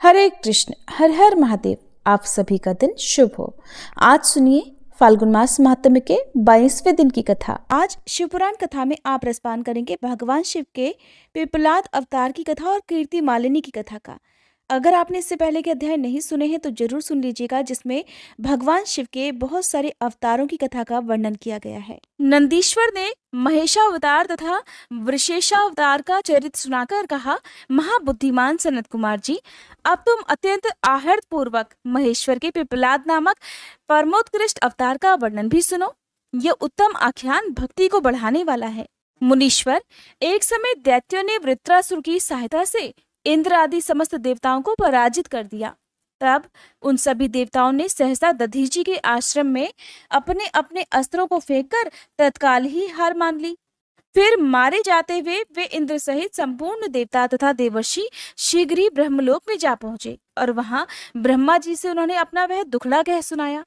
हरे कृष्ण, हर हर महादेव। आप सभी का दिन शुभ हो। आज सुनिए फाल्गुन मास महात्म्य के 22वें दिन की कथा। आज शिवपुराण कथा में आप रसपान करेंगे भगवान शिव के पिपलाद अवतार की कथा और कीर्ति मालिनी की कथा का। अगर आपने इससे पहले के अध्याय नहीं सुने हैं तो जरूर सुन लीजिएगा, जिसमें भगवान शिव के बहुत सारे अवतारों की कथा का वर्णन किया गया है। नंदीश्वर ने महेशावतार तथा वृषेशावतार का चरित्र सुनाकर कहा, महाबुद्धिमान सनत कुमार जी, अब तुम अत्यंत आहर्त पूर्वक महेश्वर के पिपलाद नामक परमोत्कृष्ट अवतार का वर्णन भी सुनो। यह उत्तम आख्यान भक्ति को बढ़ाने वाला है। मुनीश्वर, एक समय दैत्यों ने वृत्रासुर की सहायता से इंद्र आदि समस्त देवताओं को पराजित कर दिया। तब उन सभी देवताओं ने सहसा दधीची के आश्रम में अपने अपने अस्त्रों को फेंककर तत्काल ही हार मान ली। फिर मारे जाते हुए वे इंद्र सहित संपूर्ण देवता तथा देवर्षि शीघ्र ही ब्रह्मलोक में जा पहुंचे और वहां ब्रह्मा जी से उन्होंने अपना वह दुखड़ा कह सुनाया।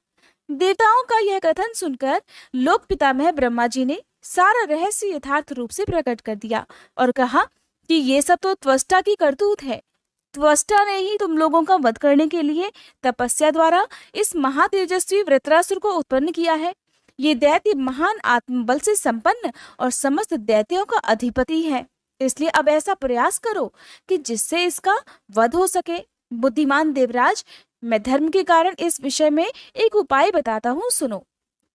देवताओं का यह कथन सुनकर लोक पितामह ब्रह्मा जी ने सारा रहस्य यथार्थ रूप से प्रकट कर दिया और कहा कि ये सब तो त्वष्टा की करतूत है। त्वष्टा ने ही तुम लोगों का वध करने के लिए तपस्या द्वारा इस महातेजस्वी वृत्रासुर को उत्पन्न किया है। ये दैत्य महान आत्मबल से संपन्न और समस्त दैत्यों का अधिपति है। इसलिए अब ऐसा प्रयास करो कि जिससे इसका वध हो सके। बुद्धिमान देवराज, मैं धर्म के कारण इस विषय में एक उपाय बताता हूँ, सुनो।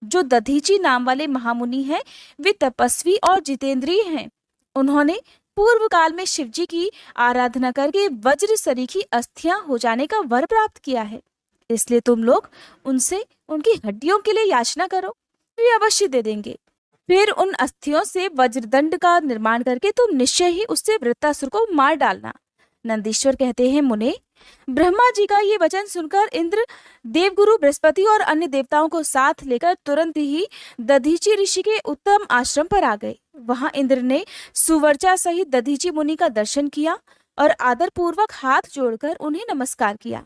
जो दधीची नाम वाले महामुनि हैं, वे तपस्वी और जितेंद्रिय हैं। उन्होंने पूर्व काल में शिव जी की आराधना करके वज्र सरीखी अस्थियां हो जाने का वर प्राप्त किया है। इसलिए तुम लोग उनसे उनकी हड्डियों के लिए याचना करो, वे अवश्य दे देंगे। फिर उन अस्थियों से वज्रदंड का निर्माण करके तुम निश्चय ही उससे वृत्तासुर को मार डालना। नंदीश्वर कहते हैं, मुने, ब्रह्मा जी का ये वचन सुनकर इंद्र, देवगुरु बृहस्पति और अन्य देवताओं को साथ लेकर तुरंत ही दधीची ऋषि के उत्तम आश्रम पर आ गए। वहां इंद्र ने सुवर्चा सहित दधीची मुनि का दर्शन किया और आदर पूर्वक हाथ जोड़कर उन्हें नमस्कार किया।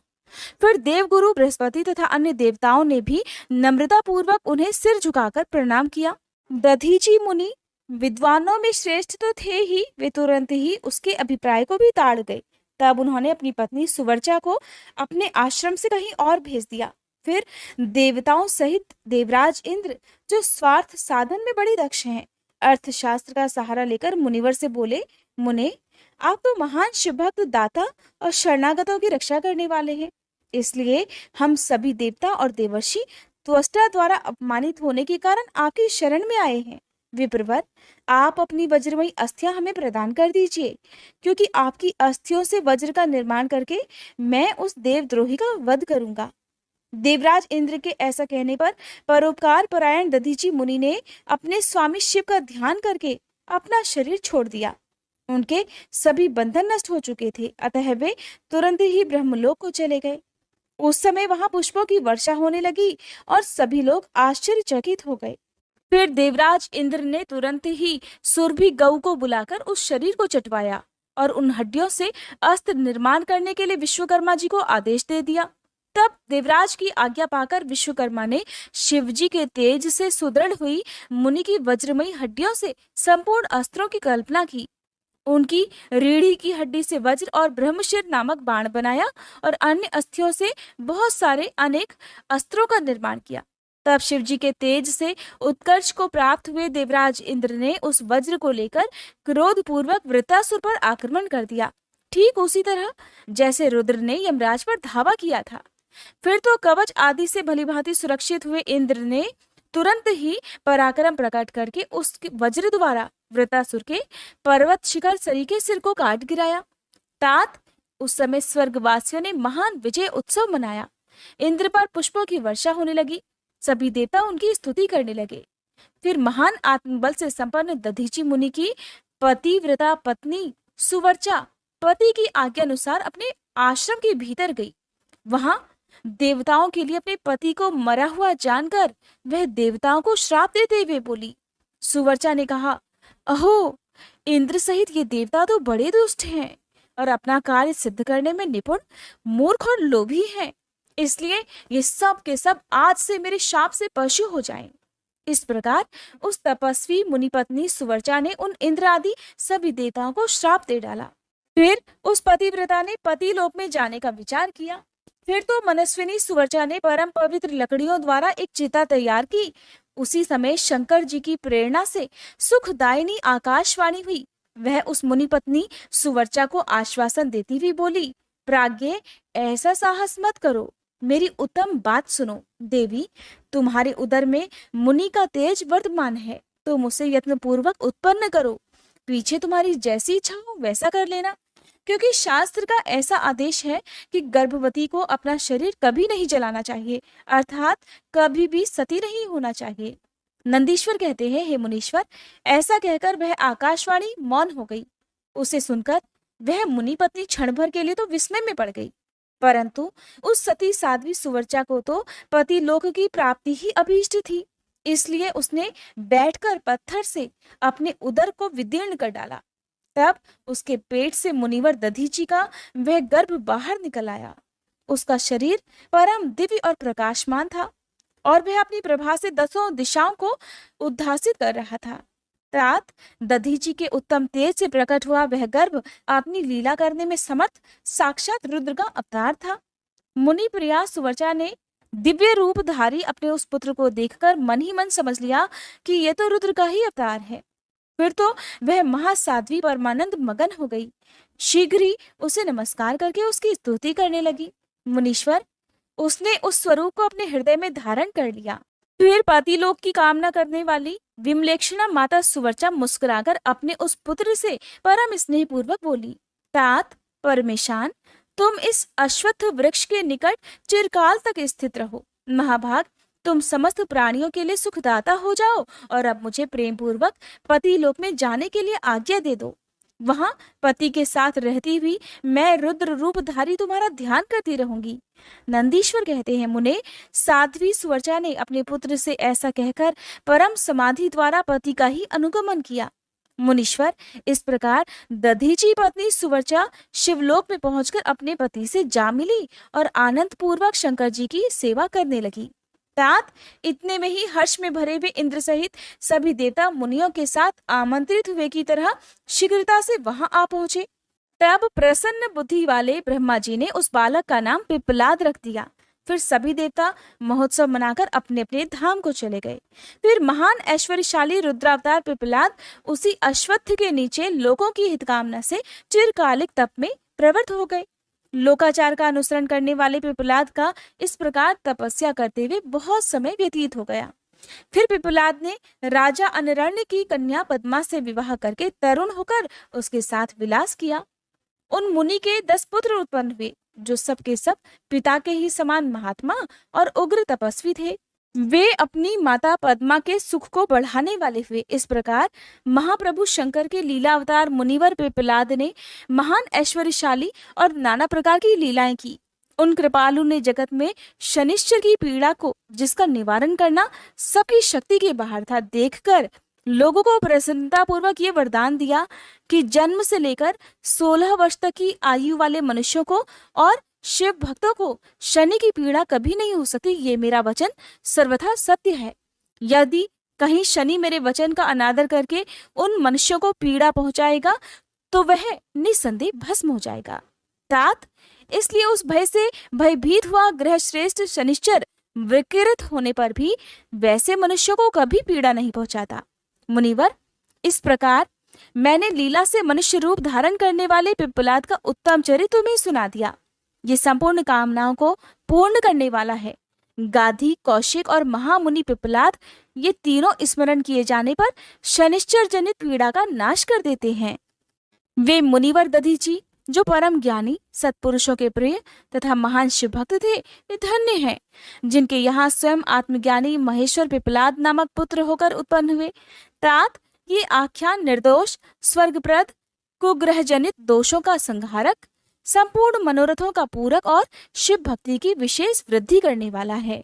फिर देवगुरु बृहस्पति तथा अन्य देवताओं ने भी नम्रता पूर्वक उन्हें सिर झुकाकर प्रणाम किया। दधीची मुनि विद्वानों में श्रेष्ठ तो थे ही, वे तुरंत ही उसके अभिप्राय को भी ताड़ गए। तब उन्होंने अपनी पत्नी सुवर्चा को अपने आश्रम से कहीं और भेज दिया। फिर देवताओं सहित देवराज इंद्र, जो स्वार्थ साधन में बड़े दक्ष हैं, अर्थशास्त्र का सहारा लेकर मुनिवर से बोले, मुने, आप तो महान शिवभक्त, दाता और शरणागतों की रक्षा करने वाले हैं। इसलिए हम सभी देवता और देवर्षि त्वष्टा द्वारा अपमानित होने के कारण आपकी शरण में आए हैं। विप्रवर, आप अपनी वज्रमयी अस्थियां हमें प्रदान कर दीजिए, क्योंकि आपकी अस्थियों से वज्र का निर्माण करके मैं उस देवद्रोही का वध करूंगा। देवराज इंद्र के ऐसा कहने पर परोपकार परायण दधीची मुनि ने अपने स्वामी शिव का ध्यान करके अपना शरीर छोड़ दिया। उनके सभी बंधन नष्ट हो चुके थे, अतः वे तुरंत ही ब्रह्मलोक को चले गए। उस समय वहां पुष्पों की वर्षा होने लगी और सभी लोग आश्चर्यचकित हो गए। फिर देवराज इंद्र ने तुरंत ही सुरभि गऊ को बुलाकर उस शरीर को चटवाया और उन हड्डियों से अस्त्र निर्माण करने के लिए विश्वकर्मा जी को आदेश दे दिया। तब देवराज की आज्ञा पाकर विश्वकर्मा ने शिवजी के तेज से सुदृढ़ हुई मुनि की वज्रमयी हड्डियों से संपूर्ण अस्त्रों की कल्पना की। उनकी रीढ़ी की हड्डी से वज्र और ब्रह्मशिर नामक बाण बनाया और अन्य अस्थियों से बहुत सारे अनेक अस्त्रों का निर्माण किया। तब शिवजी के तेज से उत्कर्ष को प्राप्त हुए देवराज इंद्र ने उस वज्र को लेकर क्रोध पूर्वक वृत्तासुर पर आक्रमण कर दिया, ठीक उसी तरह जैसे रुद्र ने यमराज पर धावा किया था। फिर तो कवच आदि से भलीभांति सुरक्षित हुए इंद्र ने तुरंत ही पराक्रम प्रकट करके उस वज्र द्वारा वृत्तासुर के पर्वत शिखर सरी के सिर को काट गिराया। तात उस समय स्वर्गवासियों ने महान विजय उत्सव मनाया। इंद्र पर पुष्पों की वर्षा होने लगी, सभी देवता उनकी स्तुति करने लगे। फिर महान आत्मबल से संपन्न दधीची मुनि की पतिव्रता पत्नी सुवर्चा पति की आज्ञा अनुसार अपने आश्रम के भीतर गई। वहां देवताओं के लिए अपने पति को मरा हुआ जानकर वह देवताओं को श्राप देते हुए बोली। सुवर्चा ने कहा, अहो, इंद्र सहित ये देवता तो बड़े दुष्ट हैं और अपना कार्य सिद्ध करने में निपुण, मूर्ख और लोभी हैं। इसलिए ये सब के सब आज से मेरे शाप से पशु हो जाएं। इस प्रकार उस तपस्वी मुनि पत्नी सुवर्चा ने उन इंद्र आदि सभी देवताओं को श्राप दे डाला। फिर उस पतिव्रता ने पति लोक में जाने का विचार किया। फिर तो मनस्विनी सुवर्चा ने परम पवित्र लकड़ियों द्वारा एक चिता तैयार की। उसी समय शंकर जी की प्रेरणा से सुखदायिनी आकाशवाणी हुई। वह उस मुनि पत्नी सुवर्चा को आश्वासन देती हुई बोली, प्राज्ञ, ऐसा साहस मत करो, मेरी उत्तम बात सुनो। देवी, तुम्हारे उदर में मुनि का तेज वर्तमान है, तुम उसे यत्न पूर्वक उत्पन्न करो। पीछे तुम्हारी जैसी इच्छा हो वैसा कर लेना, क्योंकि शास्त्र का ऐसा आदेश है कि गर्भवती को अपना शरीर कभी नहीं जलाना चाहिए, अर्थात कभी भी सती नहीं होना चाहिए। नंदीश्वर कहते हैं, हे मुनीश्वर, ऐसा कहकर वह आकाशवाणी मौन हो गई। उसे सुनकर वह मुनि पत्नी क्षण भर के लिए तो विस्मय में पड़ गई, परंतु उस सती साध्वी सुवर्चा को तो पति लोक की प्राप्ति ही अभीष्ट थी, इसलिए उसने बैठकर पत्थर से अपने उदर को विदीर्ण कर डाला। तब उसके पेट से मुनिवर दधीची का वह गर्भ बाहर निकल आया। उसका शरीर परम दिव्य और प्रकाशमान था और वह अपनी प्रभा से 10 दिशाओं को उद्भासित कर रहा था। तात दधीची के उत्तम तेज से प्रकट हुआ वह गर्भ अपनी लीला करने में समर्थ साक्षात रुद्र का अवतार था। मुनि प्रिया सुवर्चा ने दिव्य रूपधारी अपने उस पुत्र को देखकर मन ही मन समझ लिया कि यह तो रुद्र का ही अवतार है। फिर तो वह महासाध्वी परमानंद मगन हो गई। शीघ्र ही उसे नमस्कार करके उसकी स्तुति करने लगी। मुनीश्वर, उसने उस स्वरूप को अपने हृदय में धारण कर लिया। फिर पतिलोक की कामना करने वाली विमलेक्षणा माता सुवर्चा मुस्कुराकर अपने उस पुत्र से परम स्नेह पूर्वक बोली, तात परमेशान, तुम इस अश्वत्थ वृक्ष के निकट चिरकाल तक स्थित रहो। महाभाग, तुम समस्त प्राणियों के लिए सुखदाता हो जाओ और अब मुझे प्रेम पूर्वक पति लोक में जाने के लिए आज्ञा दे दो। वहां पति के साथ रहती हुई मैं रुद्र रूपधारी तुम्हारा ध्यान करती रहूंगी। नंदीश्वर कहते हैं, मुने, साध्वी सुवर्चा ने अपने पुत्र से ऐसा कहकर परम समाधि द्वारा पति का ही अनुगमन किया। मुनीश्वर, इस प्रकार दधीची पत्नी सुवर्चा शिवलोक में पहुंचकर अपने पति से जा मिली और आनंद पूर्वक शंकर जी की सेवा करने लगी। तात इतने में ही हर्ष में भरे हुए इंद्र सहित सभी देवता मुनियों के साथ आमंत्रित हुए की तरह शीघ्रता से वहां आ पहुंचे। तब प्रसन्न बुद्धि वाले ब्रह्मा जी ने उस बालक का नाम पिप्पलाद रख दिया। फिर सभी देवता महोत्सव मनाकर अपने अपने धाम को चले गए। फिर महान ऐश्वर्यशाली रुद्रावतार पिप्पलाद उसी अश्वत्थ के नीचे लोगों की हितकामना से चिरकालिक तप में प्रवृत्त हो गए। लोकाचार का अनुसरण करने वाले पिप्पलाद का इस प्रकार तपस्या करते हुए बहुत समय व्यतीत हो गया। फिर पिप्पलाद ने राजा अनरण्य की कन्या पद्मा से विवाह करके तरुण होकर उसके साथ विलास किया। उन मुनि के 10 पुत्र उत्पन्न हुए, जो सब के सब पिता के ही समान महात्मा और उग्र तपस्वी थे। वे अपनी माता पद्मा के सुख को बढ़ाने वाले हुए। इस प्रकार महाप्रभु शंकर के लीला अवतार मुनिवर पिप्पलाद ने महान ऐश्वर्यशाली और नाना प्रकार की लीलाएं की। उन कृपालु ने जगत में शनिश्चर की पीड़ा को, जिसका निवारण करना सबकी शक्ति के बाहर था, देखकर लोगों को प्रसन्नता पूर्वक ये वरदान दिया कि जन्म से लेकर 16 वर्ष तक की आयु वाले मनुष्यों को और शिव भक्तों को शनि की पीड़ा कभी नहीं हो सकती। ये मेरा वचन सर्वथा सत्य है। यदि कहीं शनि मेरे वचन का अनादर करके उन मनुष्यों को पीड़ा पहुंचाएगा तो वह निसंदेह भस्म हो जाएगा। तात इसलिए उस भय से भयभीत हुआ ग्रह श्रेष्ठ शनिश्चर विकृत होने पर भी वैसे मनुष्यों को कभी पीड़ा नहीं पहुंचाता। मुनिवर, इस प्रकार मैंने लीला से मनुष्य रूप धारण करने वाले पिप्पलाद का उत्तम चरित्र तुम्हें सुना दिया। ये संपूर्ण कामनाओं को पूर्ण करने वाला है। गाधी, कौशिक और महामुनि पिप्पलाद, ये तीनों स्मरण किए जाने पर शनिश्चर जनित पीड़ा का नाश कर देते हैं। वे मुनिवर दधीची, जो परम ज्ञानी, सत्पुरुषों के प्रिय तथा महान शिव भक्त थे, वे धन्य हैं, जिनके यहाँ स्वयं आत्मज्ञानी महेश्वर पिप्पलाद नामक पुत्र होकर उत्पन्न हुए। तात ये आख्यान निर्दोष, स्वर्गप्रद, कुग्रह जनित दोषों का संहारक, संपूर्ण मनोरथों का पूरक और शिव भक्ति की विशेष वृद्धि करने वाला है।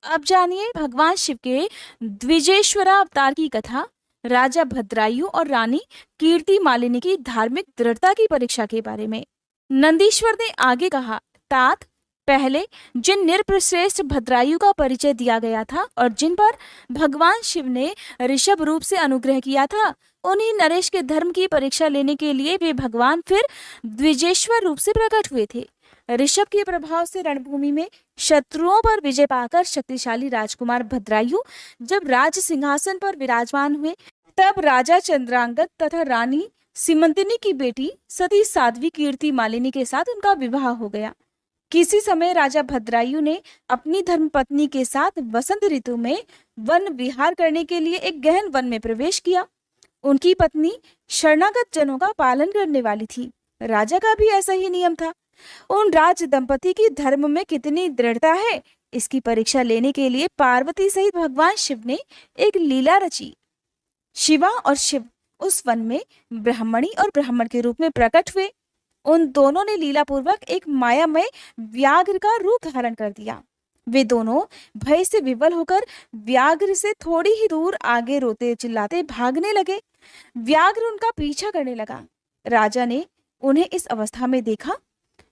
अब जानिए भगवान शिव के द्विजेश्वरा अवतार की कथा, राजा भद्रायु और रानी कीर्ति मालिनी की धार्मिक दृढ़ता की परीक्षा के बारे में। नंदीश्वर ने आगे कहा, तात पहले जिन निरप्रश्रेष्ठ भद्रायु का परिचय दिया गया था और जिन पर भगवान शिव ने ऋषभ रूप से अनुग्रह किया था, उन्हीं नरेश के धर्म की परीक्षा लेने के लिए वे भगवान फिर द्विजेश्वर रूप से प्रकट हुए थे। ऋषभ के प्रभाव से रणभूमि में शत्रुओं पर विजय पाकर शक्तिशाली राजकुमार भद्रायु जब राज सिंहासन पर विराजमान हुए, तब राजा चंद्रांगद तथा रानी सीमंतिनी की बेटी सती साध्वी कीर्ति मालिनी के साथ उनका विवाह हो गया। किसी समय राजा भद्रायु ने अपनी धर्मपत्नी के साथ वसंत ऋतु में वन विहार करने के लिए एक गहन वन में प्रवेश किया। उनकी पत्नी शरणागत जनों का पालन करने वाली थी। राजा का भी ऐसा ही नियम था। उन राज दंपति की धर्म में कितनी दृढ़ता है, इसकी परीक्षा लेने के लिए पार्वती सहित भगवान शिव ने एक लीला रची। शिवा और शिव उस वन में ब्राह्मणी और ब्राह्मण के रूप में प्रकट हुए। उन दोनों ने लीला पूर्वक एक मायामय व्याघ्र का रूप धारण कर दिया। वे दोनों भय से विवल होकर व्याघ्र से थोड़ी ही दूर आगे रोते चिल्लाते भागने लगे। व्याघ्र उनका पीछा करने लगा। राजा ने उन्हें इस अवस्था में देखा।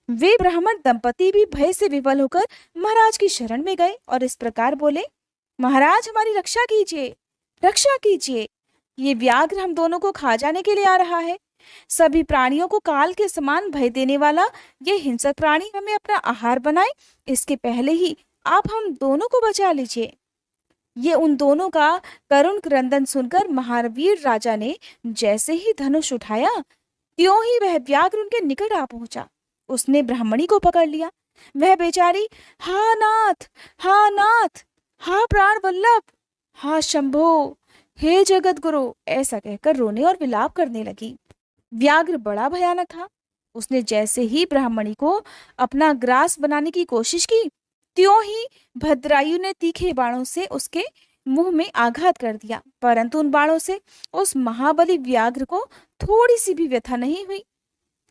वे ब्राह्मण दंपति भी भय से विवल होकर महाराज की शरण में गए और इस प्रकार बोले, महाराज हमारी रक्षा कीजिए, रक्षा कीजिए। ये व्याघ्र हम दोनों को खा जाने के लिए आ रहा है। सभी प्राणियों को काल के समान भय देने वाला ये हिंसक प्राणी हमें अपना आहार बनाए, इसके पहले ही आप हम दोनों को बचा लीजिए। ये उन दोनों का करुण क्रंदन सुनकर महावीर राजा ने जैसे ही धनुष उठाया, त्यों ही वह व्याघ्र उनके निकट आ पहुंचा। उसने ब्राह्मणी को पकड़ लिया। वह बेचारी हा नाथ, हा नाथ, हा प्राण वल्लभ, हा शंभो, हे जगत गुरु ऐसा कहकर रोने और विलाप करने लगी। व्याघ्र बड़ा भयानक था। उसने जैसे ही ब्राह्मणी को अपना ग्रास बनाने की कोशिश की, त्यों ही भद्रायु ने तीखे बाणों से उसके मुंह में आघात कर दिया, परंतु उन बाणों से उस महाबली व्याघ्र को थोड़ी सी भी व्यथा नहीं हुई।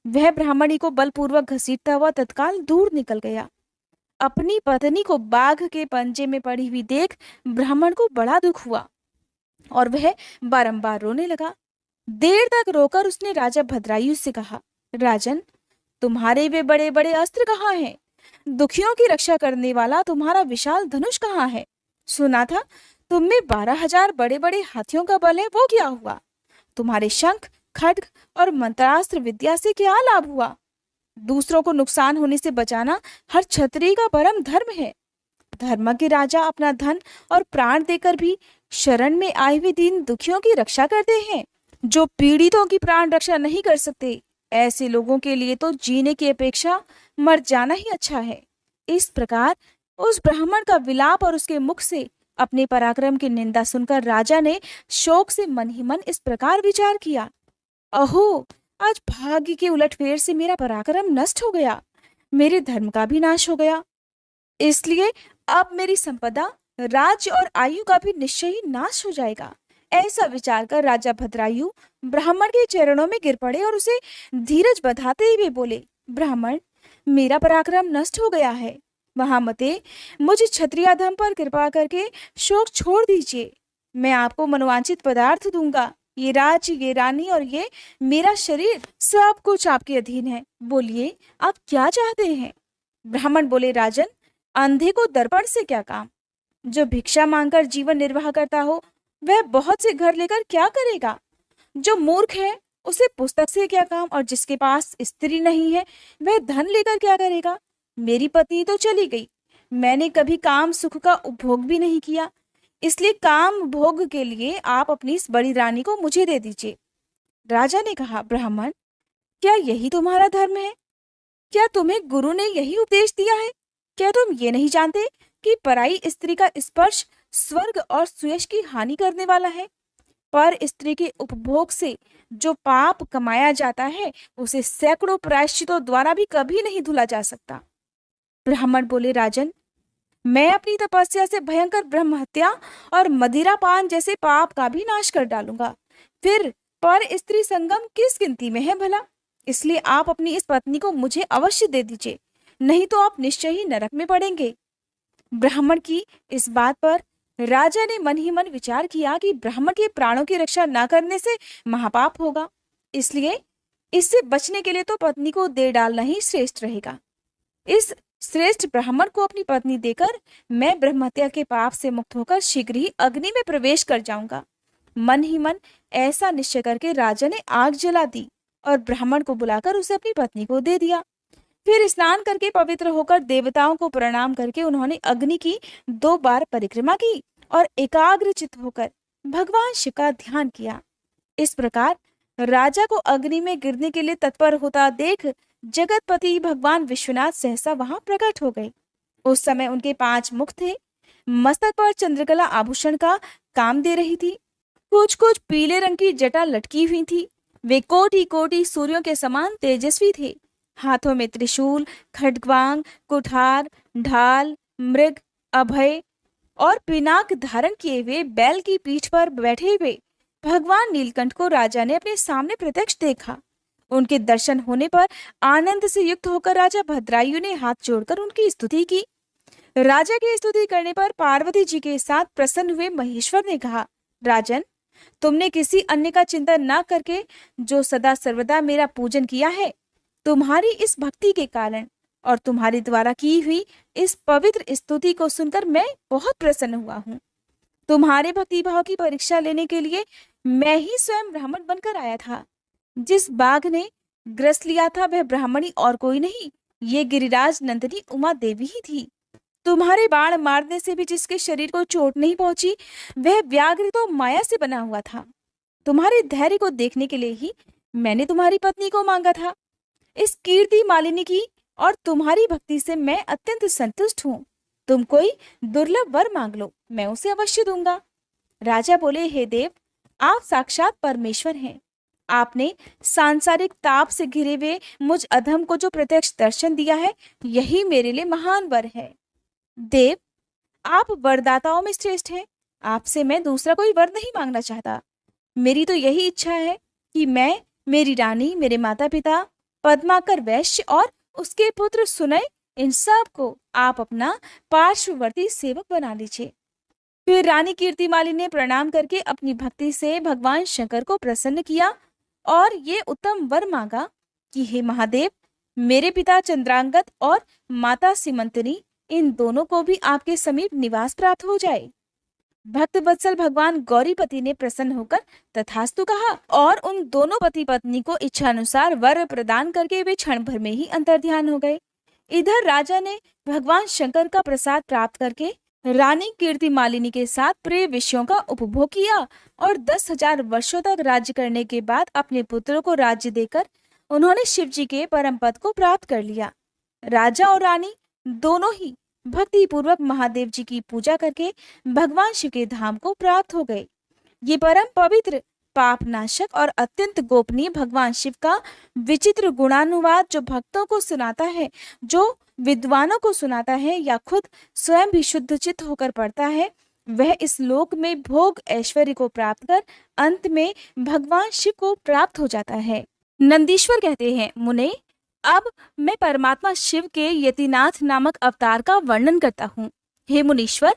वह ब्राह्मणी को बलपूर्वक घसीटता हुआ तत्काल दूर निकल गया। अपनी पत्नी को बाघ के पंजे में पड़ी हुई देख ब्राह्मण को बड़ा दुख हुआ और वह बारंबार रोने लगा। देर तक रोकर उसने राजा भद्रायु से कहा, राजन, तुम्हारे वे बड़े बड़े अस्त्र कहाँ हैं? दुखियों की रक्षा करने वाला तुम्हारा विशाल धनुष कहाँ है? सुना था तुम में 12,000 बड़े बड़े हाथियों का बल है, वो क्या हुआ? तुम्हारे शंख, खड्ग और मंत्रास्त्र विद्या से क्या लाभ हुआ? दूसरों को नुकसान होने से बचाना हर क्षत्रिय का परम धर्म है। धर्म के राजा अपना धन और प्राण देकर भी शरण में आए हुए दीन दुखियों की रक्षा करते हैं। जो पीड़ितों की प्राण रक्षा नहीं कर सकते, ऐसे लोगों के लिए तो जीने की अपेक्षा मर जाना ही अच्छा है। इस प्रकार उस ब्राह्मण का विलाप और उसके मुख से अपने पराक्रम की निंदा सुनकर राजा ने शोक से मन ही मन इस प्रकार विचार किया, अहो, आज भाग्य के उलटफेर से मेरा पराक्रम नष्ट हो गया, मेरे धर्म का भी नाश हो गया। इसलिए अब मेरी संपदा, राज्य और आयु का भी निश्चय ही नाश हो जाएगा। ऐसा विचार कर राजा भद्रायु ब्राह्मण के चरणों में गिर पड़े और उसे धीरज बंधाते हुए बोले, ब्राह्मण, मेरा पराक्रम नष्ट हो गया है। महामते, मुझे क्षत्रियाधम पर कृपा करके शोक छोड़ दीजिए। मैं आपको मनोवांछित पदार्थ दूंगा। ये राज्य, ये रानी और ये मेरा शरीर सब कुछ आपके अधीन है। बोलिए, आप क्या चाहते हैं? ब्राह्मण बोले, राजन, अंधे को दर्पण से क्या काम? जो भिक्षा मांगकर जीवन निर्वाह करता हो वह बहुत से घर लेकर क्या करेगा? जो मूर्ख है उसे पुस्तक से क्या काम, और जिसके पास स्त्री नहीं है वह धन लेकर क्या करेगा? मेरी पत्नी तो चली गई, मैंने कभी काम सुख का उपभोग भी नहीं किया, इसलिए काम भोग के लिए आप अपनी इस बड़ी रानी को मुझे दे दीजिए। राजा ने कहा, ब्राह्मण, क्या यही तुम्हारा धर्म है? क्या तुम्हें गुरु ने यही उपदेश दिया है? क्या तुम ये नहीं जानते कि पराई स्त्री का स्पर्श स्वर्ग और सुयश की हानि करने वाला है? पर स्त्री के उपभोग से जो पाप कमाया जाता है उसे सैकड़ों प्रायश्चितों द्वारा भी कभी नहीं धुला जा सकता। ब्राह्मण बोले, राजन, मैं अपनी तपस्या से भयंकर ब्रह्म हत्या और मदिरापान जैसे पाप का भी नाश कर डालूंगा। फिर पर स्त्री संगम किस गिनती में है भला? इसलिए आप अपनी इस पत्नी को मुझे अवश्य दे दीजिए, नहीं तो आप निश्चय ही नरक में पड़ेंगे। ब्राह्मण की इस बात पर राजा ने मन ही मन विचार किया कि ब्राह्मण के प्राणों की रक्षा न करने से महापाप होगा, इसलिए इससे बचने के लिए तो पत्नी को दे डालना ही श्रेष्ठ रहेगा। इस श्रेष्ठ ब्राह्मण को अपनी पत्नी देकर मैं ब्रह्महत्या के पाप से मुक्त होकर शीघ्र ही अग्नि में प्रवेश कर जाऊंगा। मन ही मन ऐसा निश्चय करके राजा ने आग जला दी और ब्राह्मण को बुलाकर उसे अपनी पत्नी को दे दिया। फिर स्नान करके पवित्र होकर देवताओं को प्रणाम करके उन्होंने अग्नि की 2 बार परिक्रमा की और एकाग्रचित्त होकर भगवान शिव का ध्यान किया। इस प्रकार राजा को अग्नि में गिरने के लिए तत्पर होता देख जगतपति भगवान विश्वनाथ सहसा वहां प्रकट हो गए। उस समय उनके 5 मुख थे। मस्तक पर चंद्रकला आभूषण का काम दे रही थी। कुछ कुछ पीले रंग की जटा लटकी हुई थी। वे कोटि कोटि सूर्यों के समान तेजस्वी थे। हाथों में त्रिशूल, खड्गवांग, कुठार, ढाल, मृग, अभय और पिनाक धारण किए हुए बैल की पीठ पर बैठे हुए भगवान नीलकंठ को राजा ने अपने सामने प्रत्यक्ष देखा। उनके दर्शन होने पर आनंद से युक्त होकर राजा भद्रायु ने हाथ जोड़कर उनकी स्तुति की। राजा की स्तुति करने पर पार्वती जी के साथ प्रसन्न हुए महेश्वर ने कहा, राजन, तुमने किसी अन्य का चिंतन न करके जो सदा सर्वदा मेरा पूजन किया है, तुम्हारी इस भक्ति के कारण और तुम्हारे द्वारा की हुई इस पवित्र स्तुति को सुनकर मैं बहुत प्रसन्न हुआ हूँ। तुम्हारे भक्ति भाव की परीक्षा लेने के लिए मैं ही स्वयं ब्राह्मण बनकर आया था। जिस बाघ ने ग्रस लिया था वह ब्राह्मणी और कोई नहीं, ये गिरिराज नंदिनी उमा देवी ही थी। तुम्हारे बाण मारने से भी जिसके शरीर को चोट नहीं पहुंची वह व्याघ्र तो माया से बना हुआ था। तुम्हारे धैर्य को देखने के लिए ही मैंने तुम्हारी पत्नी को मांगा था। इस कीर्ति मालिनी की और तुम्हारी भक्ति से मैं अत्यंत संतुष्ट हूँ। तुम कोई दुर्लभ वर मांग लो, मैं उसे अवश्य दूंगा। राजा बोले, हे देव, आप साक्षात परमेश्वर हैं। आपने सांसारिक ताप से घिरे हुए मुझ अधम को जो प्रत्यक्ष दर्शन दिया है, यही मेरे लिए महान वर है। देव, आप वरदाताओं में श्रेष्ठ हैं। आपसे मैं दूसरा कोई वर नहीं मांगना चाहता। मेरी तो यही इच्छा है कि मैं, मेरी रानी, मेरे माता पिता, पद्माकर वैश्य और उसके पुत्र सुनय, इन सब को आप अपना पार्श्ववर्ती सेवक बना लीजिए। फिर रानी कीर्तिमाली ने प्रणाम करके अपनी भक्ति से भगवान शंकर को प्रसन्न किया और ये उत्तम वर मांगा कि हे महादेव, मेरे पिता चंद्रांगत और माता सीमंतनी, इन दोनों को भी आपके समीप निवास प्राप्त हो जाए। भक्त वत्सल भगवान गौरीपति ने प्रसन्न होकर तथास्तु कहा और उन दोनों पति पत्नी को इच्छानुसार वर प्रदान करके वे क्षण भर में ही अंतर्ध्यान हो गए। इधर राजा ने भगवान शंकर का प्रसाद प्राप्त करके रानी कीर्तिमालिनी के साथ प्रिय विषयों का उपभोग किया और 10,000 वर्षों तक राज्य करने के बाद अपने पुत्रों को राज्य देकर उन्होंने शिव जी के परम पद को प्राप्त कर लिया। राजा और रानी दोनों ही भक्ति पूर्वक महादेव जी की पूजा करके भगवान शिव के धाम को प्राप्त हो गए। ये परम पवित्र, पापनाशक और अत्यंत गोपनीय भगवान शिव का विचित्र गुणानुवाद जो भक्तों को सुनाता है, जो विद्वानों को सुनाता है या खुद स्वयं भी शुद्ध चित्त होकर पढ़ता है, वह इस लोक में भोग ऐश्वर्य को प्राप्त कर अंत में भगवान शिव को प्राप्त हो जाता है। नंदीश्वर कहते हैं, मुने, अब मैं परमात्मा शिव के यतिनाथ नामक अवतार का वर्णन करता हूँ। हे मुनीश्वर,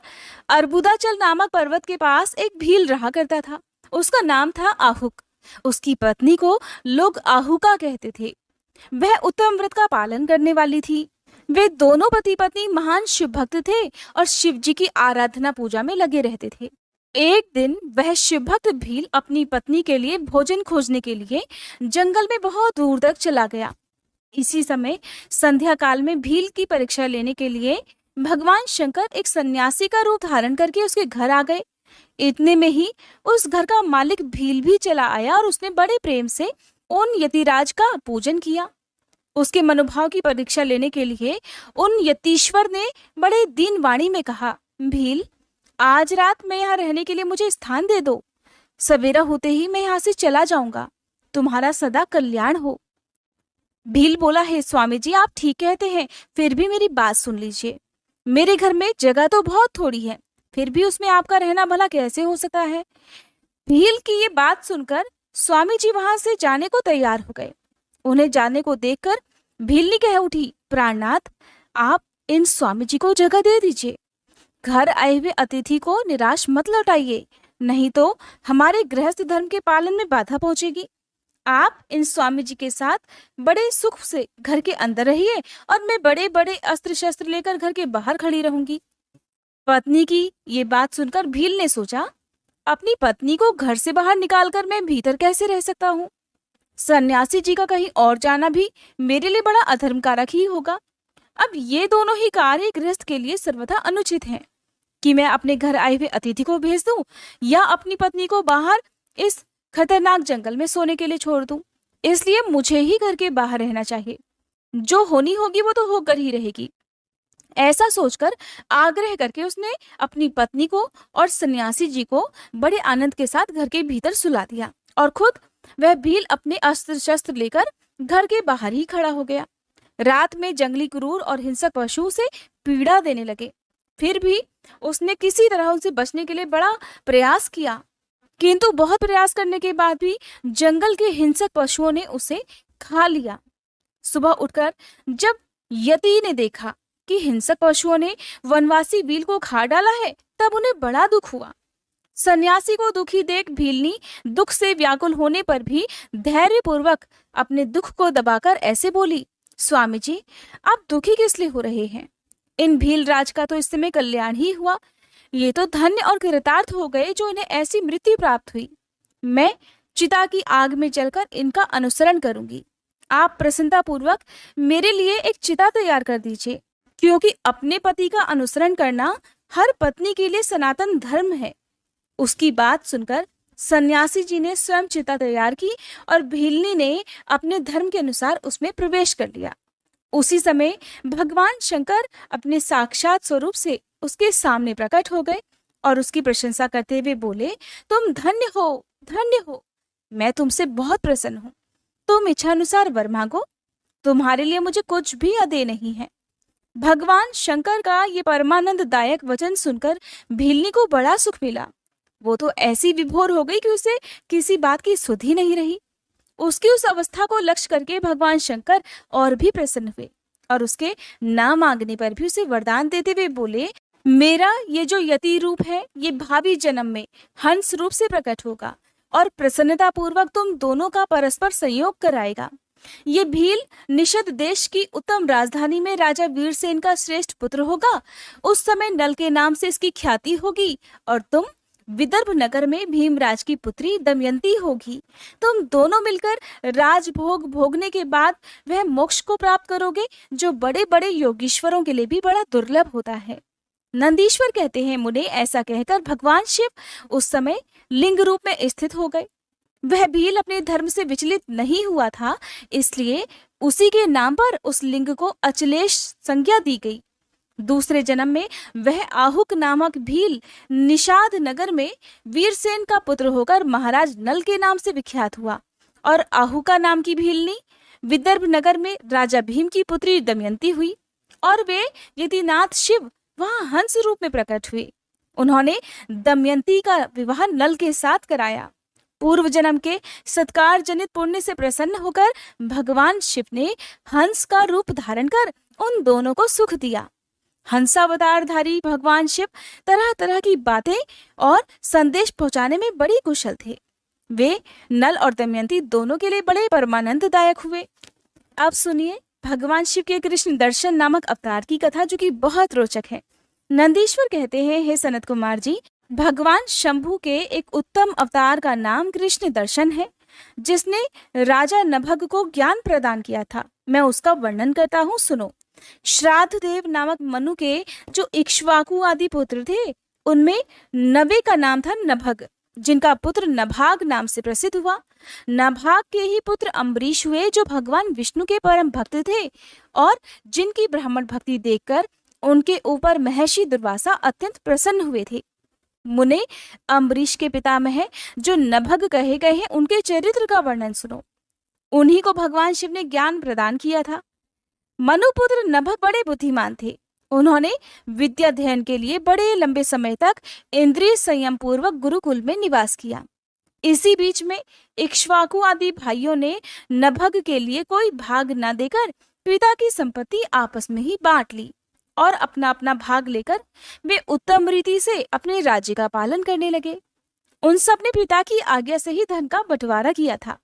अर्बुदाचल नामक पर्वत के पास एक भील रहा करता था। उसका नाम था आहुक। उसकी पत्नी को लोग आहुका कहते थे। वह उत्तम व्रत का पालन करने वाली थी। वे दोनों पति पत्नी महान शिव भक्त थे और शिव जी की आराधना पूजा में लगे रहते थे। एक दिन वह शिव भक्त भील अपनी पत्नी के लिए भोजन खोजने के लिए जंगल में बहुत दूर तक चला गया। इसी समय संध्या काल में भील की परीक्षा लेने के लिए भगवान शंकर एक सन्यासी का रूप धारण करके उसके घर आ गए। इतने में ही उस घर का मालिक भील भी चला आया और उसने बड़े प्रेम से उन यतिराज का पूजन किया। उसके मनोभाव की परीक्षा लेने के लिए उन यतीश्वर ने बड़े दीन वाणी में कहा, भील, आज रात में यहाँ रहने के लिए मुझे स्थान दे दो। सवेरा होते ही मैं यहाँ से चला जाऊंगा। तुम्हारा सदा कल्याण हो। भील बोला, हे स्वामी जी, आप ठीक कहते हैं, फिर भी मेरी बात सुन लीजिए। मेरे घर में जगह तो बहुत थोड़ी है, फिर भी उसमें आपका रहना भला कैसे हो सकता है। भील की ये बात सुनकर स्वामी जी वहां से जाने को तैयार हो गए। उन्हें जाने को देखकर भील ने कह उठी, प्राणनाथ, आप इन स्वामी जी को जगह दे दीजिए। घर आए हुए अतिथि को निराश मत लौटाइए, नहीं तो हमारे गृहस्थ धर्म के पालन में बाधा पहुंचेगी। आप इन स्वामी जी के साथ बड़े सुख से घर के अंदर रहिए और मैं बड़े बड़े अस्त्र शस्त्र लेकर घर के बाहर खड़ी रहूंगी। पत्नी की ये बात सुनकर भील ने सोचा, अपनी पत्नी को घर से बाहर निकालकर मैं भीतर कैसे रह सकता हूँ? सन्यासी जी का कहीं और जाना भी मेरे लिए बड़ा अधर्म कारक ही होगा। अब ये दोनों ही कार्य गृहस्थ के लिए सर्वथा अनुचित हैं कि मैं अपने घर आए हुए अतिथि को भेज दूं या अपनी पत्नी को बाहर इस खतरनाक जंगल में सोने के लिए छोड़ दूं। इसलिए मुझे ही घर के बाहर रहना चाहिए। जो होनी होगी वो तो होकर ही रहेगी। ऐसा सोचकर आग्रह करके उसने अपनी पत्नी को और सन्यासी जी को बड़े आनंद के साथ घर के भीतर सुला दिया और खुद वह भील अपने अस्त्र शस्त्र लेकर घर के बाहर ही खड़ा हो गया। रात में जंगली क्रूर और हिंसक पशु से पीड़ा देने लगे। फिर भी उसने किसी तरह उनसे बचने के लिए बड़ा प्रयास किया, किंतु बहुत प्रयास करने के बाद भी जंगल के हिंसक पशुओं ने उसे खा लिया। सुबह उठकर जब यति ने देखा कि हिंसक पशुओं ने वनवासी भील को खा डाला है, तब उन्हें बड़ा दुख हुआ। सन्यासी को दुखी देख भीलनी दुख से व्याकुल होने पर भी धैर्यपूर्वक अपने दुख को दबाकर ऐसे बोली, स्वामी जी, आप दुखी किस लिए हो रहे हैं? इन भील राज का तो इस समय कल्याण ही हुआ। ये तो धन्य और कृतार्थ हो गए जो इन्हें ऐसी मृत्यु प्राप्त हुई। मैं चिता की आग में जलकर इनका अनुसरण करूंगी। आप प्रसन्नता पूर्वक मेरे लिए एक चिता तैयार कर दीजिए, क्योंकि अपने पति का अनुसरण करना हर पत्नी के लिए सनातन धर्म है। उसकी बात सुनकर सन्यासी जी ने स्वयं चिता तैयार की और भीलनी ने अपने धर्म के अनुसार उसमें प्रवेश कर लिया। उसी समय भगवान शंकर अपने साक्षात स्वरूप से उसके सामने प्रकट हो गए और उसकी प्रशंसा करते हुए बोले, तुम धन्य हो, धन्य हो। मैं तुमसे बहुत प्रसन्न हूँ। तुम इच्छा अनुसार वर मांगो, तुम्हारे लिए मुझे कुछ भी अदेय नहीं है। भगवान शंकर का ये परमानंददायक वचन सुनकर भीलनी को बड़ा सुख मिला। वो तो ऐसी विभोर हो गई कि उसे किसी बात की सुध ही नहीं रही। उसकी उस अवस्था को लक्ष्य करके भगवान शंकर और भी प्रसन्न हुए और उसके ना मांगने पर भी उसे वरदान देते हुए बोले, मेरा ये जो यति रूप है ये भावी जन्म में हंस रूप से प्रकट होगा और प्रसन्नता पूर्वक तुम दोनों का परस्पर संयोग कराएगा। ये भील निषद देश की उत्तम राजधानी में राजा वीरसेन का श्रेष्ठ पुत्र होगा। उस समय नल के नाम से इसकी ख्याति होगी और तुम विदर्भ नगर में भीमराज की पुत्री दमयंती होगी। तुम दोनों मिलकर राजभोग भोगने के बाद वह मोक्ष को प्राप्त करोगे, जो बड़े बड़े योगीश्वरों के लिए भी बड़ा दुर्लभ होता है। नंदीश्वर कहते हैं, मुने, ऐसा कहकर भगवान शिव उस समय लिंग रूप में स्थित हो गए। वह भील अपने धर्म से विचलित नहीं हुआ था, इसलिए उसी के नाम पर उस लिंग को अचलेश संज्ञा दी गई। दूसरे जन्म में वह आहुक नामक भील निषाद नगर में वीरसेन का पुत्र होकर महाराज नल के नाम से विख्यात हुआ और आहुका नाम की भीलनी विदर्भ नगर में राजा भीम की पुत्री दमयंती हुई और वे यतिनाथ शिव वहां हंस रूप में प्रकट हुए। उन्होंने दमयंती का विवाह नल के साथ कराया। पूर्व जन्म के सत्कार जनित पुण्य से प्रसन्न होकर भगवान शिव ने हंस का रूप धारण कर उन दोनों को सुख दिया। हंसावतारधारी भगवान शिव तरह तरह की बातें और संदेश पहुंचाने में बड़ी कुशल थे। वे नल और दमयंती दोनों के लिए बड़े परमानंददायक हुए। अब सुनिए भगवान शिव के कृष्ण दर्शन नामक अवतार की कथा, जो कि बहुत रोचक है। नंदीश्वर कहते हैं, हे सनत कुमार जी, भगवान शंभु के एक उत्तम अवतार का नाम कृष्ण दर्शन है, जिसने राजा नभग को ज्ञान प्रदान किया था। मैं उसका वर्णन करता हूँ, सुनो। श्राद्ध देव नामक मनु के जो इक्ष्वाकु आदि पुत्र थे, उनमें नवे का नाम था नभग, जिनका पुत्र नभाग नाम से प्रसिद्ध हुआ। नभाग के ही पुत्र अम्बरीश हुए, जो भगवान विष्णु के परम भक्त थे और जिनकी ब्राह्मण भक्ति देखकर उनके ऊपर महर्षि दुर्वासा अत्यंत प्रसन्न हुए थे। मुने, अम्बरीश के पितामह जो नभग कहे गए हैं, उनके चरित्र का वर्णन सुनो। उन्हीं को भगवान शिव ने ज्ञान प्रदान किया था। मनुपुत्र नभग बड़े बुद्धिमान थे। उन्होंने विद्या अध्ययन के लिए बड़े लंबे समय तक इंद्रिय संयम पूर्वक गुरुकुल में निवास किया। इसी बीच में इक्ष्वाकु आदि भाइयों ने नभग के लिए कोई भाग न देकर पिता की संपत्ति आपस में ही बांट ली और अपना अपना भाग लेकर वे उत्तम रीति से अपने राज्य का पालन करने लगे। उन सब ने पिता की आज्ञा से ही धन का बंटवारा किया था।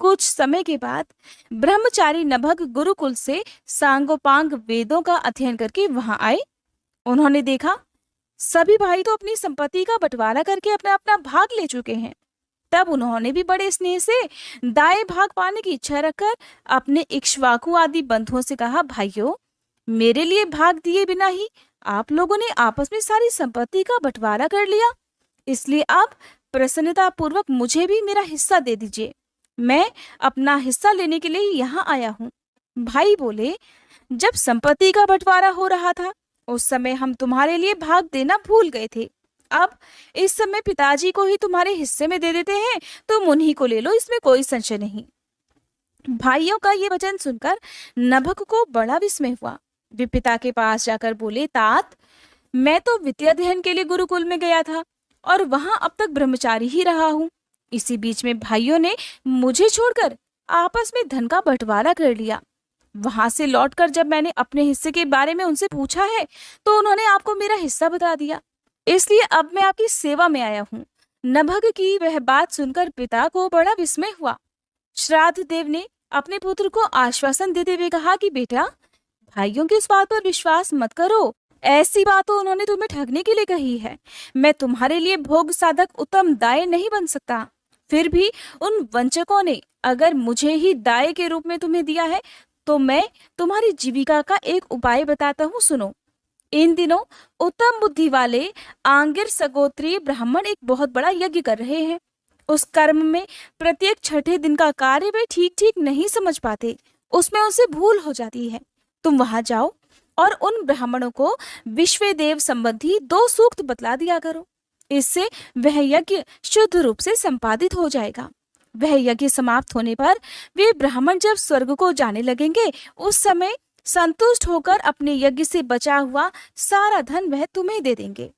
कुछ समय के बाद ब्रह्मचारी नभग गुरुकुल से सांगोपांग वेदों का अध्ययन करके वहां आए। उन्होंने देखा सभी भाई तो अपनी संपत्ति का बंटवारा करके अपना अपना भाग ले चुके हैं। तब उन्होंने भी बड़े स्नेह से दाएं भाग पाने की इच्छा रखकर अपने इक्ष्वाकु आदि बंधुओं से कहा, भाइयों, मेरे लिए भाग दिए बिना ही आप लोगों ने आपस में सारी संपत्ति का बंटवारा कर लिया, इसलिए आप प्रसन्नता पूर्वक मुझे भी मेरा हिस्सा दे दीजिए। मैं अपना हिस्सा लेने के लिए यहाँ आया हूँ। भाई बोले, जब संपत्ति का बंटवारा हो रहा था उस समय हम तुम्हारे लिए भाग देना भूल गए थे। अब इस समय पिताजी को ही तुम्हारे हिस्से में दे देते हैं, तुम उन्हीं को ले लो, इसमें कोई संशय नहीं। भाइयों का ये वचन सुनकर नभक को बड़ा विस्मय हुआ। वे पिता के पास जाकर बोले, तात, मैं तो विद्या अध्ययन के लिए गुरुकुल में गया था और वहां अब तक ब्रह्मचारी ही रहा हूँ। इसी बीच में भाइयों ने मुझे छोड़कर आपस में धन का बंटवारा कर लिया। वहां से लौटकर जब मैंने अपने हिस्से के बारे में उनसे पूछा है तो उन्होंने आपको मेरा हिस्सा बता दिया, इसलिए अब मैं आपकी सेवा में आया हूँ। नभग की वह बात सुनकर पिता को बड़ा विस्मय हुआ। श्राद्ध देव ने अपने पुत्र को आश्वासन देते हुए कहा कि बेटा, भाइयों की उस बात पर विश्वास मत करो, ऐसी बात तो उन्होंने तुम्हें ठगने के लिए कही है। मैं तुम्हारे लिए भोग साधक उत्तम दाय नहीं बन सकता। फिर भी उन वंचकों ने अगर मुझे ही दाय के रूप में तुम्हें दिया है तो मैं तुम्हारी जीविका का एक उपाय बताता हूँ, सुनो। इन दिनों उत्तम बुद्धि वाले आंगिर सगोत्रीय ब्राह्मण एक बहुत बड़ा यज्ञ कर रहे हैं। उस कर्म में प्रत्येक छठे दिन का कार्य वे ठीक ठीक नहीं समझ पाते, उसमें उनसे भूल हो जाती है। तुम वहां जाओ और उन ब्राह्मणों को विश्वदेव संबंधी 2 सूक्त बतला दिया करो। इससे वह यज्ञ शुद्ध रूप से संपादित हो जाएगा। वह यज्ञ समाप्त होने पर वे ब्राह्मण जब स्वर्ग को जाने लगेंगे उस समय संतुष्ट होकर अपने यज्ञ से बचा हुआ सारा धन वह तुम्हें दे देंगे।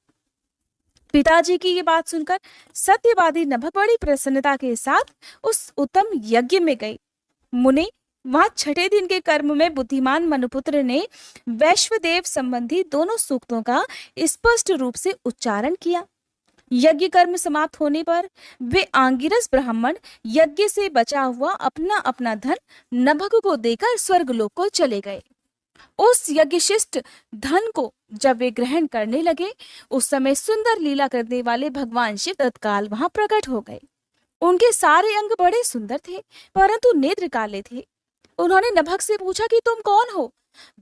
पिताजी की ये बात सुनकर सत्यवादी नभक बड़ी प्रसन्नता के साथ उस उत्तम यज्ञ में गए। मुने, वहां छठे दिन के कर्म में बुद्धिमान मनुपुत्र ने वैश्वदेव संबंधी दोनों सूक्तों का स्पष्ट रूप से उच्चारण किया। यज्ञ कर्म समाप्त होने पर वे आंगिरस ब्राह्मण यज्ञ से बचा हुआ अपना अपना धन नभक को देकर स्वर्गलोक को चले गए। उस यज्ञशिष्ट धन को जब वे ग्रहण करने लगे उस समय सुंदर लीला करने वाले भगवान शिव तत्काल वहां प्रकट हो गए। उनके सारे अंग बड़े सुंदर थे परंतु नेत्र काले थे। उन्होंने नभक से पूछा कि तुम कौन हो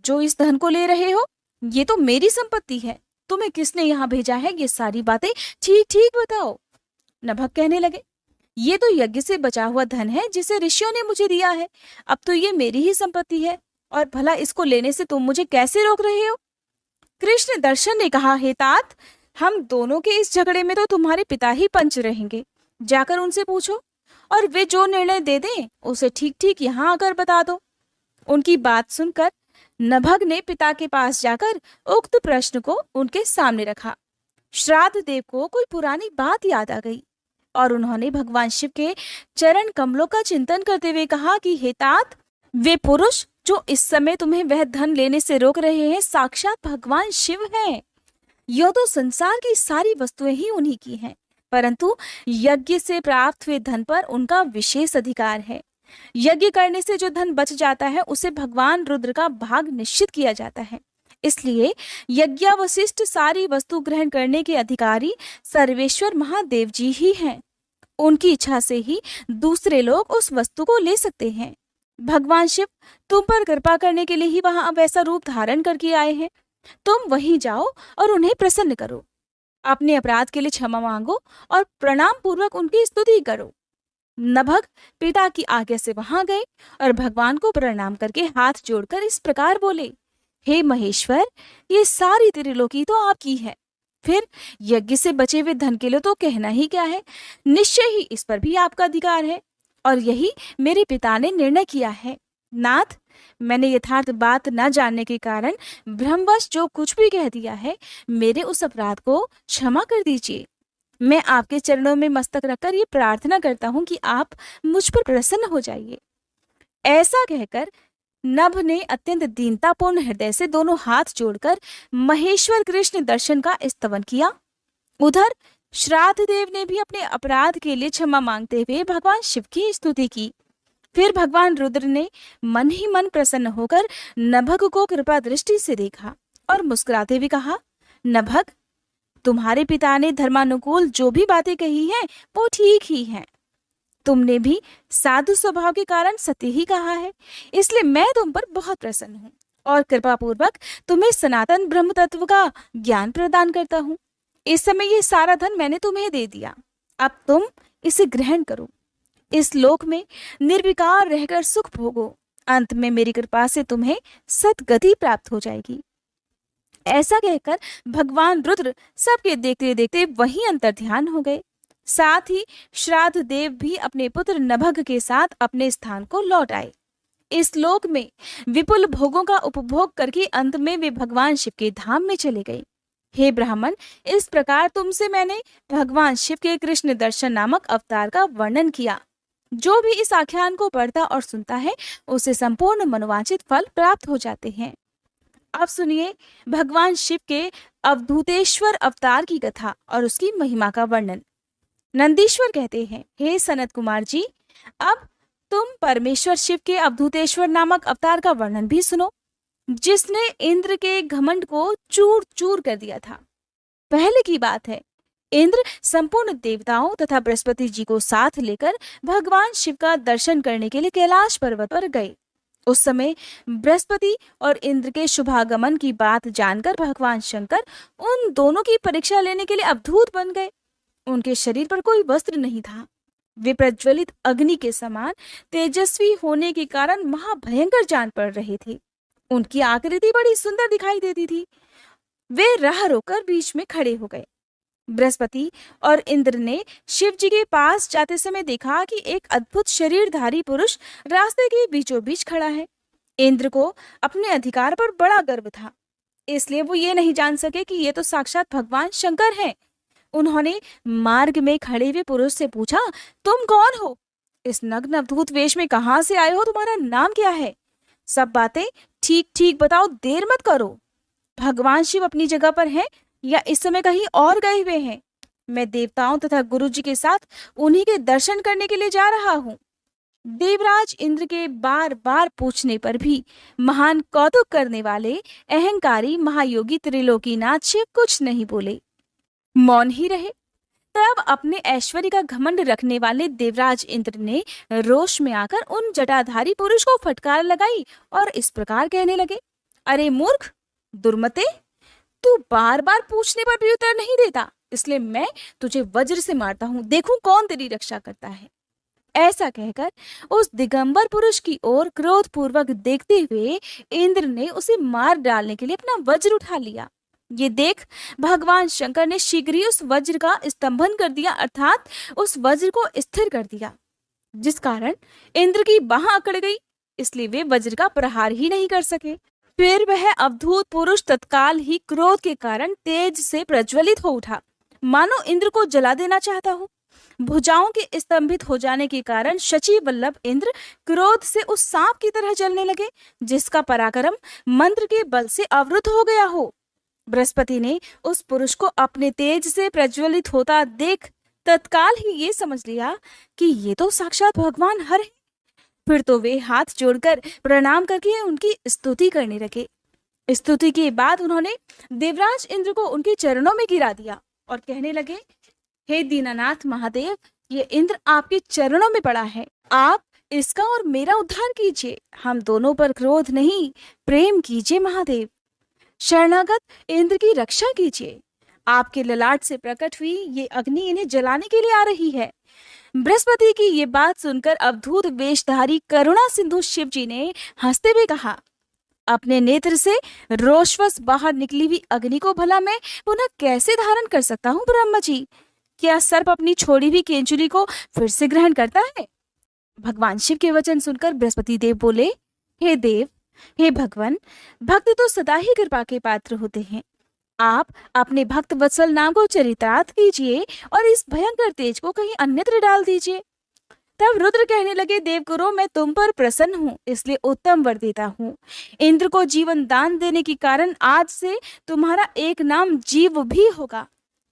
जो इस धन को ले रहे हो? ये तो मेरी संपत्ति है, तुम्हें किसने यहाँ भेजा है? ये सारी बातें ठीक ठीक बताओ। नभक कहने लगे, ये तो यज्ञ से बचा हुआ धन है जिसे ऋषियों ने मुझे दिया है। अब तो ये मेरी ही संपत्ति है और भला इसको लेने से तुम मुझे कैसे रोक रहे हो? कृष्ण दर्शन ने कहा, हे तात, हम दोनों के इस झगड़े में तो तुम्हारे पिता ही पंच रहेंगे। जाकर उनसे पूछो और वे जो निर्णय दे दें उसे ठीक ठीक यहाँ आकर बता दो। उनकी बात सुनकर नभग ने पिता के पास जाकर उक्त प्रश्न को उनके सामने रखा। श्राद्ध देव को कोई पुरानी बात याद आ गई और उन्होंने भगवान शिव के चरण कमलों का चिंतन करते हुए कहा कि हे तात, वे पुरुष जो इस समय तुम्हें वह धन लेने से रोक रहे हैं साक्षात भगवान शिव हैं। यह तो संसार की सारी वस्तुएं ही उन्हीं की हैं, परंतु यज्ञ से प्राप्त हुए धन पर उनका विशेष अधिकार है। यज्ञ करने से जो धन बच जाता है उसे भगवान रुद्र का भाग निश्चित किया जाता है। इसलिए यज्ञावशिष्ट सारी वस्तु ग्रहण करने के अधिकारी सर्वेश्वर महादेव जी ही हैं। उनकी इच्छा से ही दूसरे लोग उस वस्तु को ले सकते हैं। भगवान शिव तुम पर कृपा करने के लिए ही वहां अब ऐसा रूप धारण करके आए हैं। तुम वहीं जाओ और उन्हें प्रसन्न करो, अपने अपराध के लिए क्षमा मांगो और प्रणाम पूर्वक उनकी स्तुति करो। नभग पिता की आज्ञा से वहां गए और भगवान को प्रणाम करके हाथ जोड़कर इस प्रकार बोले, हे महेश्वर, ये सारी त्रिलोकी तो आपकी है, फिर यज्ञ से बचे हुए धन के लिए तो कहना ही क्या है। निश्चय ही इस पर भी आपका अधिकार है और यही मेरे पिता ने निर्णय किया है। नाथ, मैंने यथार्थ बात न जानने के कारण भ्रमवश जो कुछ भी कह दिया है, मेरे उस अपराध को क्षमा कर दीजिए। मैं आपके चरणों में मस्तक रखकर ये प्रार्थना करता हूँ कि आप मुझ पर प्रसन्न हो जाइए। ऐसा कहकर नभ ने अत्यंत दीनतापूर्ण हृदय से दोनों हाथ जोड़कर महेश्वर कृष्ण दर्शन का स्तवन किया। उधर श्राद्ध देव ने भी अपने अपराध के लिए क्षमा मांगते हुए भगवान शिव की स्तुति की। फिर भगवान रुद्र ने मन ही मन प्रसन्न होकर नभग को कृपा दृष्टि से देखा और मुस्कुराते हुए कहा, नभग, तुम्हारे पिता ने धर्मानुकूल जो भी बातें कही हैं वो ठीक ही हैं। तुमने भी साधु स्वभाव के कारण सत्य ही कहा है, इसलिए मैं तुम पर बहुत प्रसन्न हूँ और कृपा पूर्वक तुम्हें सनातन ब्रह्म तत्व का ज्ञान प्रदान करता हूँ। इस समय ये सारा धन मैंने तुम्हें दे दिया, अब तुम इसे ग्रहण करो। इस लोक में निर्विकार रहकर सुख भोगो, अंत में मेरी कृपा से तुम्हें सद्गति प्राप्त हो जाएगी। ऐसा कहकर भगवान रुद्र सबके देखते देखते वहीं अंतर्ध्यान हो गए। साथ ही श्राद्ध देव भी अपने पुत्र नभग के साथ अपने स्थान को लौट आए। इस लोक में विपुल भोगों का उपभोग करके अंत में वे भगवान शिव के धाम में चले गए। हे ब्राह्मण, इस प्रकार तुमसे मैंने भगवान शिव के कृष्ण दर्शन नामक अवतार का वर्णन किया। जो भी इस आख्यान को पढ़ता और सुनता है उसे संपूर्ण मनोवांछित फल प्राप्त हो जाते हैं। अब सुनिए भगवान शिव के अवधूतेश्वर अवतार की कथा और उसकी महिमा का वर्णन। नंदीश्वर कहते हैं, हे सनत कुमार जी, अब तुम परमेश्वर शिव के अवधूतेश्वर नामक अवतार का वर्णन भी सुनो, जिसने इंद्र के घमंड को चूर चूर कर दिया था। पहले की बात है, इंद्र संपूर्ण देवताओं तथा बृहस्पति जी को साथ लेकर भगवान शिव का दर्शन करने के लिए कैलाश पर्वत पर गए। उस समय बृहस्पति और इंद्र के शुभागमन की बात जानकर भगवान शंकर उन दोनों की परीक्षा लेने के लिए अवधूत बन गए। उनके शरीर पर कोई वस्त्र नहीं था। वे प्रज्वलित अग्नि के समान तेजस्वी होने के कारण महाभयंकर जान पड़ रहे थे। उनकी आकृति बड़ी सुंदर दिखाई देती थी। वे राह रोकर बीच में खड़े हो गए। बृहस्पति और इंद्र ने शिव जी के पास जाते समय देखा कि एक अद्भुत शरीरधारी पुरुष रास्ते के बीचों बीच खड़ा है। इंद्र को अपने अधिकार पर बड़ा गर्व था, इसलिए वो ये नहीं जान सके कि ये तो साक्षात भगवान शंकर हैं। उन्होंने मार्ग में खड़े हुए पुरुष से पूछा, तुम कौन हो? इस नग्न अद्भुत वेश में कहां से आए हो? तुम्हारा नाम क्या है? सब बातें ठीक ठीक बताओ, देर मत करो। भगवान शिव अपनी जगह पर हैं या इस समय कहीं और गए हुए हैं? मैं देवताओं तथा गुरु जी के साथ उन्हीं के दर्शन करने के लिए जा रहा हूँ। देवराज इंद्र के बार बार पूछने पर भी महान कौतुक करने वाले अहंकारी महायोगी त्रिलोकीनाथ शिव कुछ नहीं बोले, मौन ही रहे। तब अपने ऐश्वर्य का घमंड रखने वाले देवराज इंद्र ने रोष में आकर उन जटाधारी पुरुष को फटकार लगाई और इस प्रकार कहने लगे, अरे मूर्ख, दुर्मते, तू बार बार पूछने पर भी उत्तर नहीं देता, इसलिए मैं तुझे वज्र से मारता हूं, देखूं कौन तेरी रक्षा करता है। ऐसा कहकर उस दिगंबर पुरुष की ओर क्रोध पूर्वक देखते हुए इंद्र ने उसे मार डालने के लिए अपना वज्र उठा लिया। ये देख भगवान शंकर ने शीघ्र ही उस वज्र का स्तंभन कर दिया, अर्थात उस वज्र को स्थिर कर दिया, जिस कारण इंद्र की बाह अकड़ गई, इसलिए वे वज्र का प्रहार ही नहीं कर सके। फिर वह अवधूत पुरुष तत्काल ही क्रोध के कारण तेज से प्रज्वलित हो उठा, मानो इंद्र को जला देना चाहता हो। भुजाओं के स्तंभित हो जाने के कारण शची वल्लभ इंद्र क्रोध से उस सांप की तरह जलने लगे, जिसका पराक्रम मंत्र के बल से अवरुद्ध हो गया हो। बृहस्पति ने उस पुरुष को अपने तेज से प्रज्वलित होता देख तत्काल ही ये समझ लिया कि ये तो साक्षात भगवान हर है। फिर तो वे हाथ जोड़कर प्रणाम करके उनकी स्तुति करने लगे। स्तुति के बाद उन्होंने देवराज इंद्र को उनके चरणों में गिरा दिया और कहने लगे, हे दीनानाथ महादेव, ये इंद्र आपके चरणों में पड़ा है, आप इसका और मेरा उद्धार कीजिए। हम दोनों पर क्रोध नहीं, प्रेम कीजिए महादेव। शरणागत इंद्र की रक्षा कीजिए। आपके ललाट से प्रकट हुई ये अग्नि इन्हें जलाने के लिए आ रही है। बृहस्पति की ये बात सुनकर अवधूत वेशधारी करुणा सिंधु शिव जी ने हंसते हुए कहा, अपने नेत्र से रोषवश बाहर निकली हुई अग्नि को भला मैं पुनः कैसे धारण कर सकता हूँ ब्रह्म जी? क्या सर्प अपनी छोड़ी हुई केंचुली को फिर से ग्रहण करता है? भगवान शिव के वचन सुनकर बृहस्पति देव बोले, हे देव, हे भगवान, भक्त तो सदा ही कृपा के पात्र होते हैं। आप अपने भक्त वत्सल नाम को चरितार्थ कीजिए और इस भयंकर तेज को कहीं अन्यत्र डाल दीजिए। तब रुद्र कहने लगे, देवगुरु, मैं तुम पर प्रसन्न हूँ, इसलिए उत्तम वर देता हूँ। इंद्र को जीवन दान देने के कारण आज से तुम्हारा एक नाम जीव भी होगा।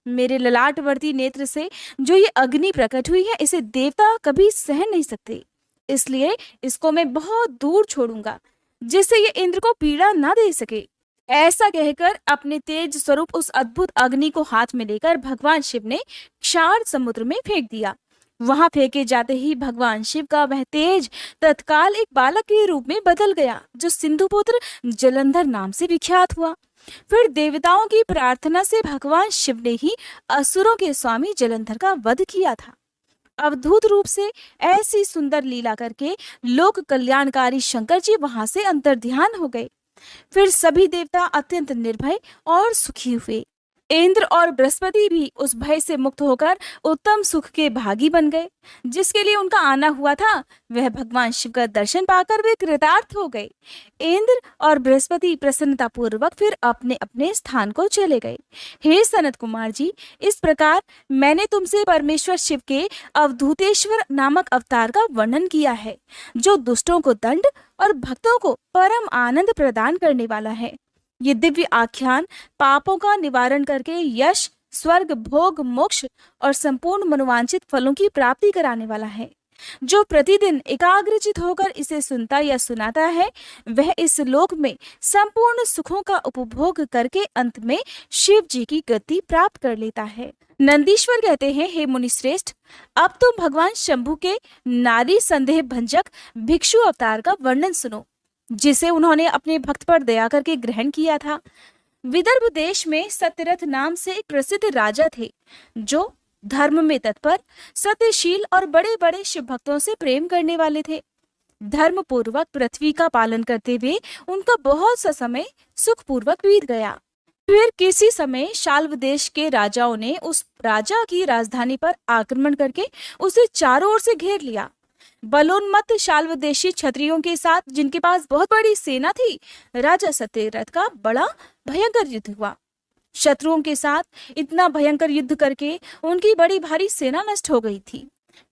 मेरे ललाटवर्ती नेत्र से जो ये अग्नि प्रकट हुई है, इसे देवता कभी सहन नहीं सकते, इसलिए इसको मैं बहुत दूर छोड़ूंगा, जिससे ये इंद्र को पीड़ा ना दे सके। ऐसा कहकर अपने तेज स्वरूप उस अद्भुत अग्नि को हाथ में लेकर भगवान शिव ने क्षार समुद्र में फेंक दिया। वहां फेंके जाते ही भगवान शिव का वह तेज तत्काल एक बालक के रूप में बदल गया, जो सिंधुपुत्र जलंधर नाम से विख्यात हुआ। फिर देवताओं की प्रार्थना से भगवान शिव ने ही असुरों के स्वामी जलंधर का वध किया था। अवधूत रूप से ऐसी सुंदर लीला करके लोक कल्याणकारी शंकर जी वहां से अंतर्ध्यान हो गए। फिर सभी देवता अत्यंत निर्भय और सुखी हुए। इंद्र और बृहस्पति भी उस भय से मुक्त होकर उत्तम सुख के भागी बन गए। जिसके लिए उनका आना हुआ था, वह भगवान शिव का दर्शन पाकर वे कृतार्थ हो गए। इंद्र और बृहस्पति प्रसन्नता पूर्वक फिर अपने अपने स्थान को चले गए। हे सनत कुमार जी, इस प्रकार मैंने तुमसे परमेश्वर शिव के अवधूतेश्वर नामक अवतार का वर्णन किया है, जो दुष्टों को दंड और भक्तों को परम आनंद प्रदान करने वाला है। ये दिव्य आख्यान पापों का निवारण करके यश, स्वर्ग, भोग, मोक्ष और संपूर्ण मनोवांछित फलों की प्राप्ति कराने वाला है। जो प्रतिदिन एकाग्रचित होकर इसे सुनता या सुनाता है, वह इस लोक में संपूर्ण सुखों का उपभोग करके अंत में शिव जी की गति प्राप्त कर लेता है। नंदीश्वर कहते हैं, हे मुनि श्रेष्ठ, अब तुम भगवान शंभु के नारी संदेह भंजक भिक्षु अवतार का वर्णन सुनो, जिसे उन्होंने अपने भक्त पर दया करके ग्रहण किया था। विदर्भ देश में सत्यरथ नाम से एक प्रसिद्ध राजा थे, जो धर्म में तत्पर, सत्यशील और बड़े बड़े शिव भक्तों से प्रेम करने वाले थे। धर्म पूर्वक पृथ्वी का पालन करते हुए उनका बहुत सा समय सुखपूर्वक बीत गया। फिर किसी समय शाल्व देश के राजाओं ने उस राजा की राजधानी पर आक्रमण करके उसे चारों ओर से घेर लिया। बलोन्मत्त शाल्व देशी क्षत्रियों के साथ, जिनके पास बहुत बड़ी सेना थी, राजा सत्यरथ का बड़ा भयंकर युद्ध हुआ। शत्रुओं के साथ इतना भयंकर युद्ध करके उनकी बड़ी भारी सेना नष्ट हो गई थी।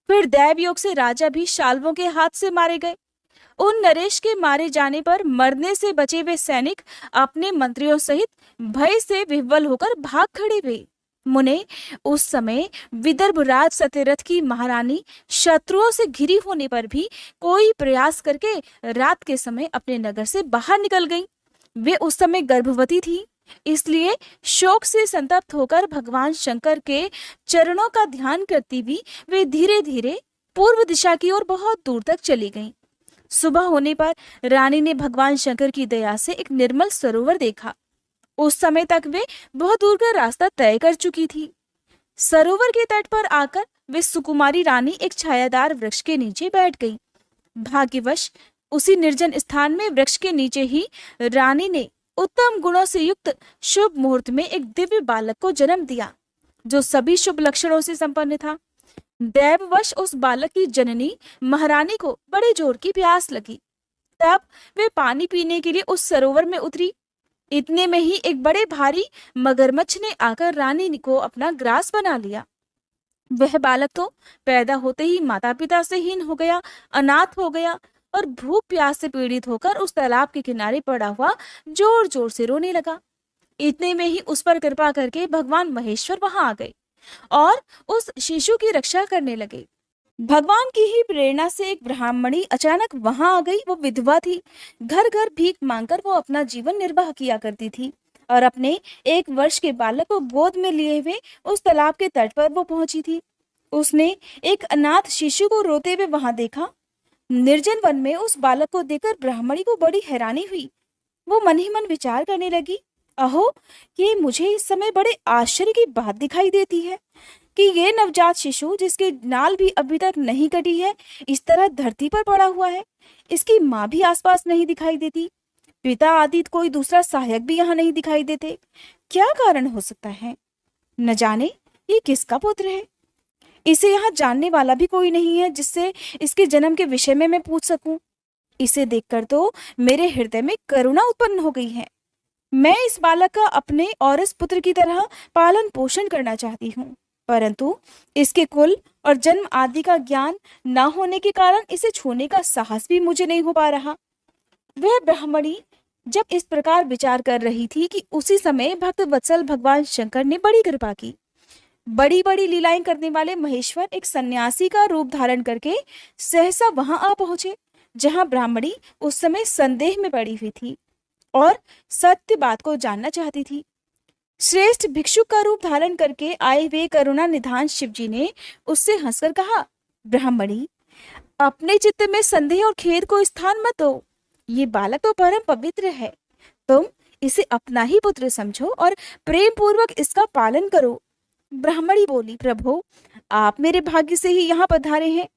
फिर दैव योग से राजा भी शाल्वों के हाथ से मारे गए। उन नरेश के मारे जाने पर मरने से बचे हुए सैनिक अपने मंत्रियों सहित भय से विह्वल होकर भाग खड़े हुए। मुने, उस समय विदर्भ राज सत्यरथ की महारानी शत्रुओं से घिरी होने पर भी कोई प्रयास करके रात के समय अपने नगर से बाहर निकल गई। वे उस समय गर्भवती थी, इसलिए शोक से संतप्त होकर भगवान शंकर के चरणों का ध्यान करती हुई वे धीरे धीरे पूर्व दिशा की ओर बहुत दूर तक चली गईं। सुबह होने पर रानी ने भगवान शंकर की दया से एक निर्मल सरोवर देखा। उस समय तक वे बहुत दूर का रास्ता तय कर चुकी थी। सरोवर के तट पर आकर वे सुकुमारी रानी एक छायादार वृक्ष के नीचे बैठ गई। भाग्यवश उसी निर्जन स्थान में वृक्ष के नीचे ही रानी ने उत्तम गुणों से युक्त शुभ मुहूर्त में एक दिव्य बालक को जन्म दिया, जो सभी शुभ लक्षणों से संपन्न था। दैववश उस बालक की जननी महारानी को बड़े जोर की प्यास लगी। तब वे पानी पीने के लिए उस सरोवर में उतरी। इतने में ही एक बड़े भारी मगरमच्छ ने आकर रानी को अपना ग्रास बना लिया। वह बालक तो पैदा होते ही माता पिता से हीन हो गया, अनाथ हो गया और भूख प्यास से पीड़ित होकर उस तालाब के किनारे पड़ा हुआ जोर जोर से रोने लगा। इतने में ही उस पर कृपा करके भगवान महेश्वर वहां आ गए और उस शिशु की रक्षा करने लगे। भगवान की ही प्रेरणा से एक ब्राह्मणी अचानक वहां आ गई। वो विधवा थी। घर घर भीख मांगकर वो अपना जीवन निर्वाह किया करती थी और अपने 1 वर्ष के बालक को गोद में लिए हुए उस तालाब के तट पर वो पहुंची थी। उसने एक अनाथ शिशु को रोते हुए वहां देखा। निर्जन वन में उस बालक को देखकर ब्राह्मणी को बड़ी हैरानी हुई। वो मन ही मन विचार करने लगी, अहो, ये मुझे इस समय बड़े आश्चर्य की बात दिखाई देती है कि ये नवजात शिशु, जिसके नाल भी अभी तक नहीं कटी है, इस तरह धरती पर पड़ा हुआ है। इसकी माँ भी आसपास नहीं दिखाई देती। पिता आदि कोई दूसरा सहायक भी यहाँ नहीं दिखाई देते। क्या कारण हो सकता है? न जाने ये किसका पुत्र है। इसे यहाँ जानने वाला भी कोई नहीं है जिससे इसके जन्म के विषय में मैं पूछ सकूं। इसे देखकर तो मेरे हृदय में करुणा उत्पन्न हो गई है। मैं इस बालक का अपने और इस पुत्र की तरह पालन पोषण करना चाहती हूँ, परंतु इसके कुल और जन्म आदि का ज्ञान न होने के कारण इसे छूने का साहस भी मुझे नहीं हो पा रहा। वह ब्राह्मणी जब इस प्रकार विचार कर रही थी कि उसी समय भक्त वत्सल भगवान शंकर ने बड़ी कृपा की। बड़ी बड़ी लीलाएं करने वाले महेश्वर एक सन्यासी का रूप धारण करके सहसा वहां आ पहुंचे, जहां ब्राह्मणी उस समय संदेह में पड़ी हुई थी। और सत्य बात को जानना चाहती थी। श्रेष्ठ भिक्षु का रूप धारण करके आए हुए करुणा निधान शिव जी ने उससे हंसकर कहा, ब्राह्मणी, अपने चित्त में संदेह और खेद को स्थान मत दो। ये बालक तो परम पवित्र है। तुम इसे अपना ही पुत्र समझो और प्रेम पूर्वक इसका पालन करो। ब्राह्मणी बोली, प्रभु, आप मेरे भाग्य से ही यहाँ पधारे हैं।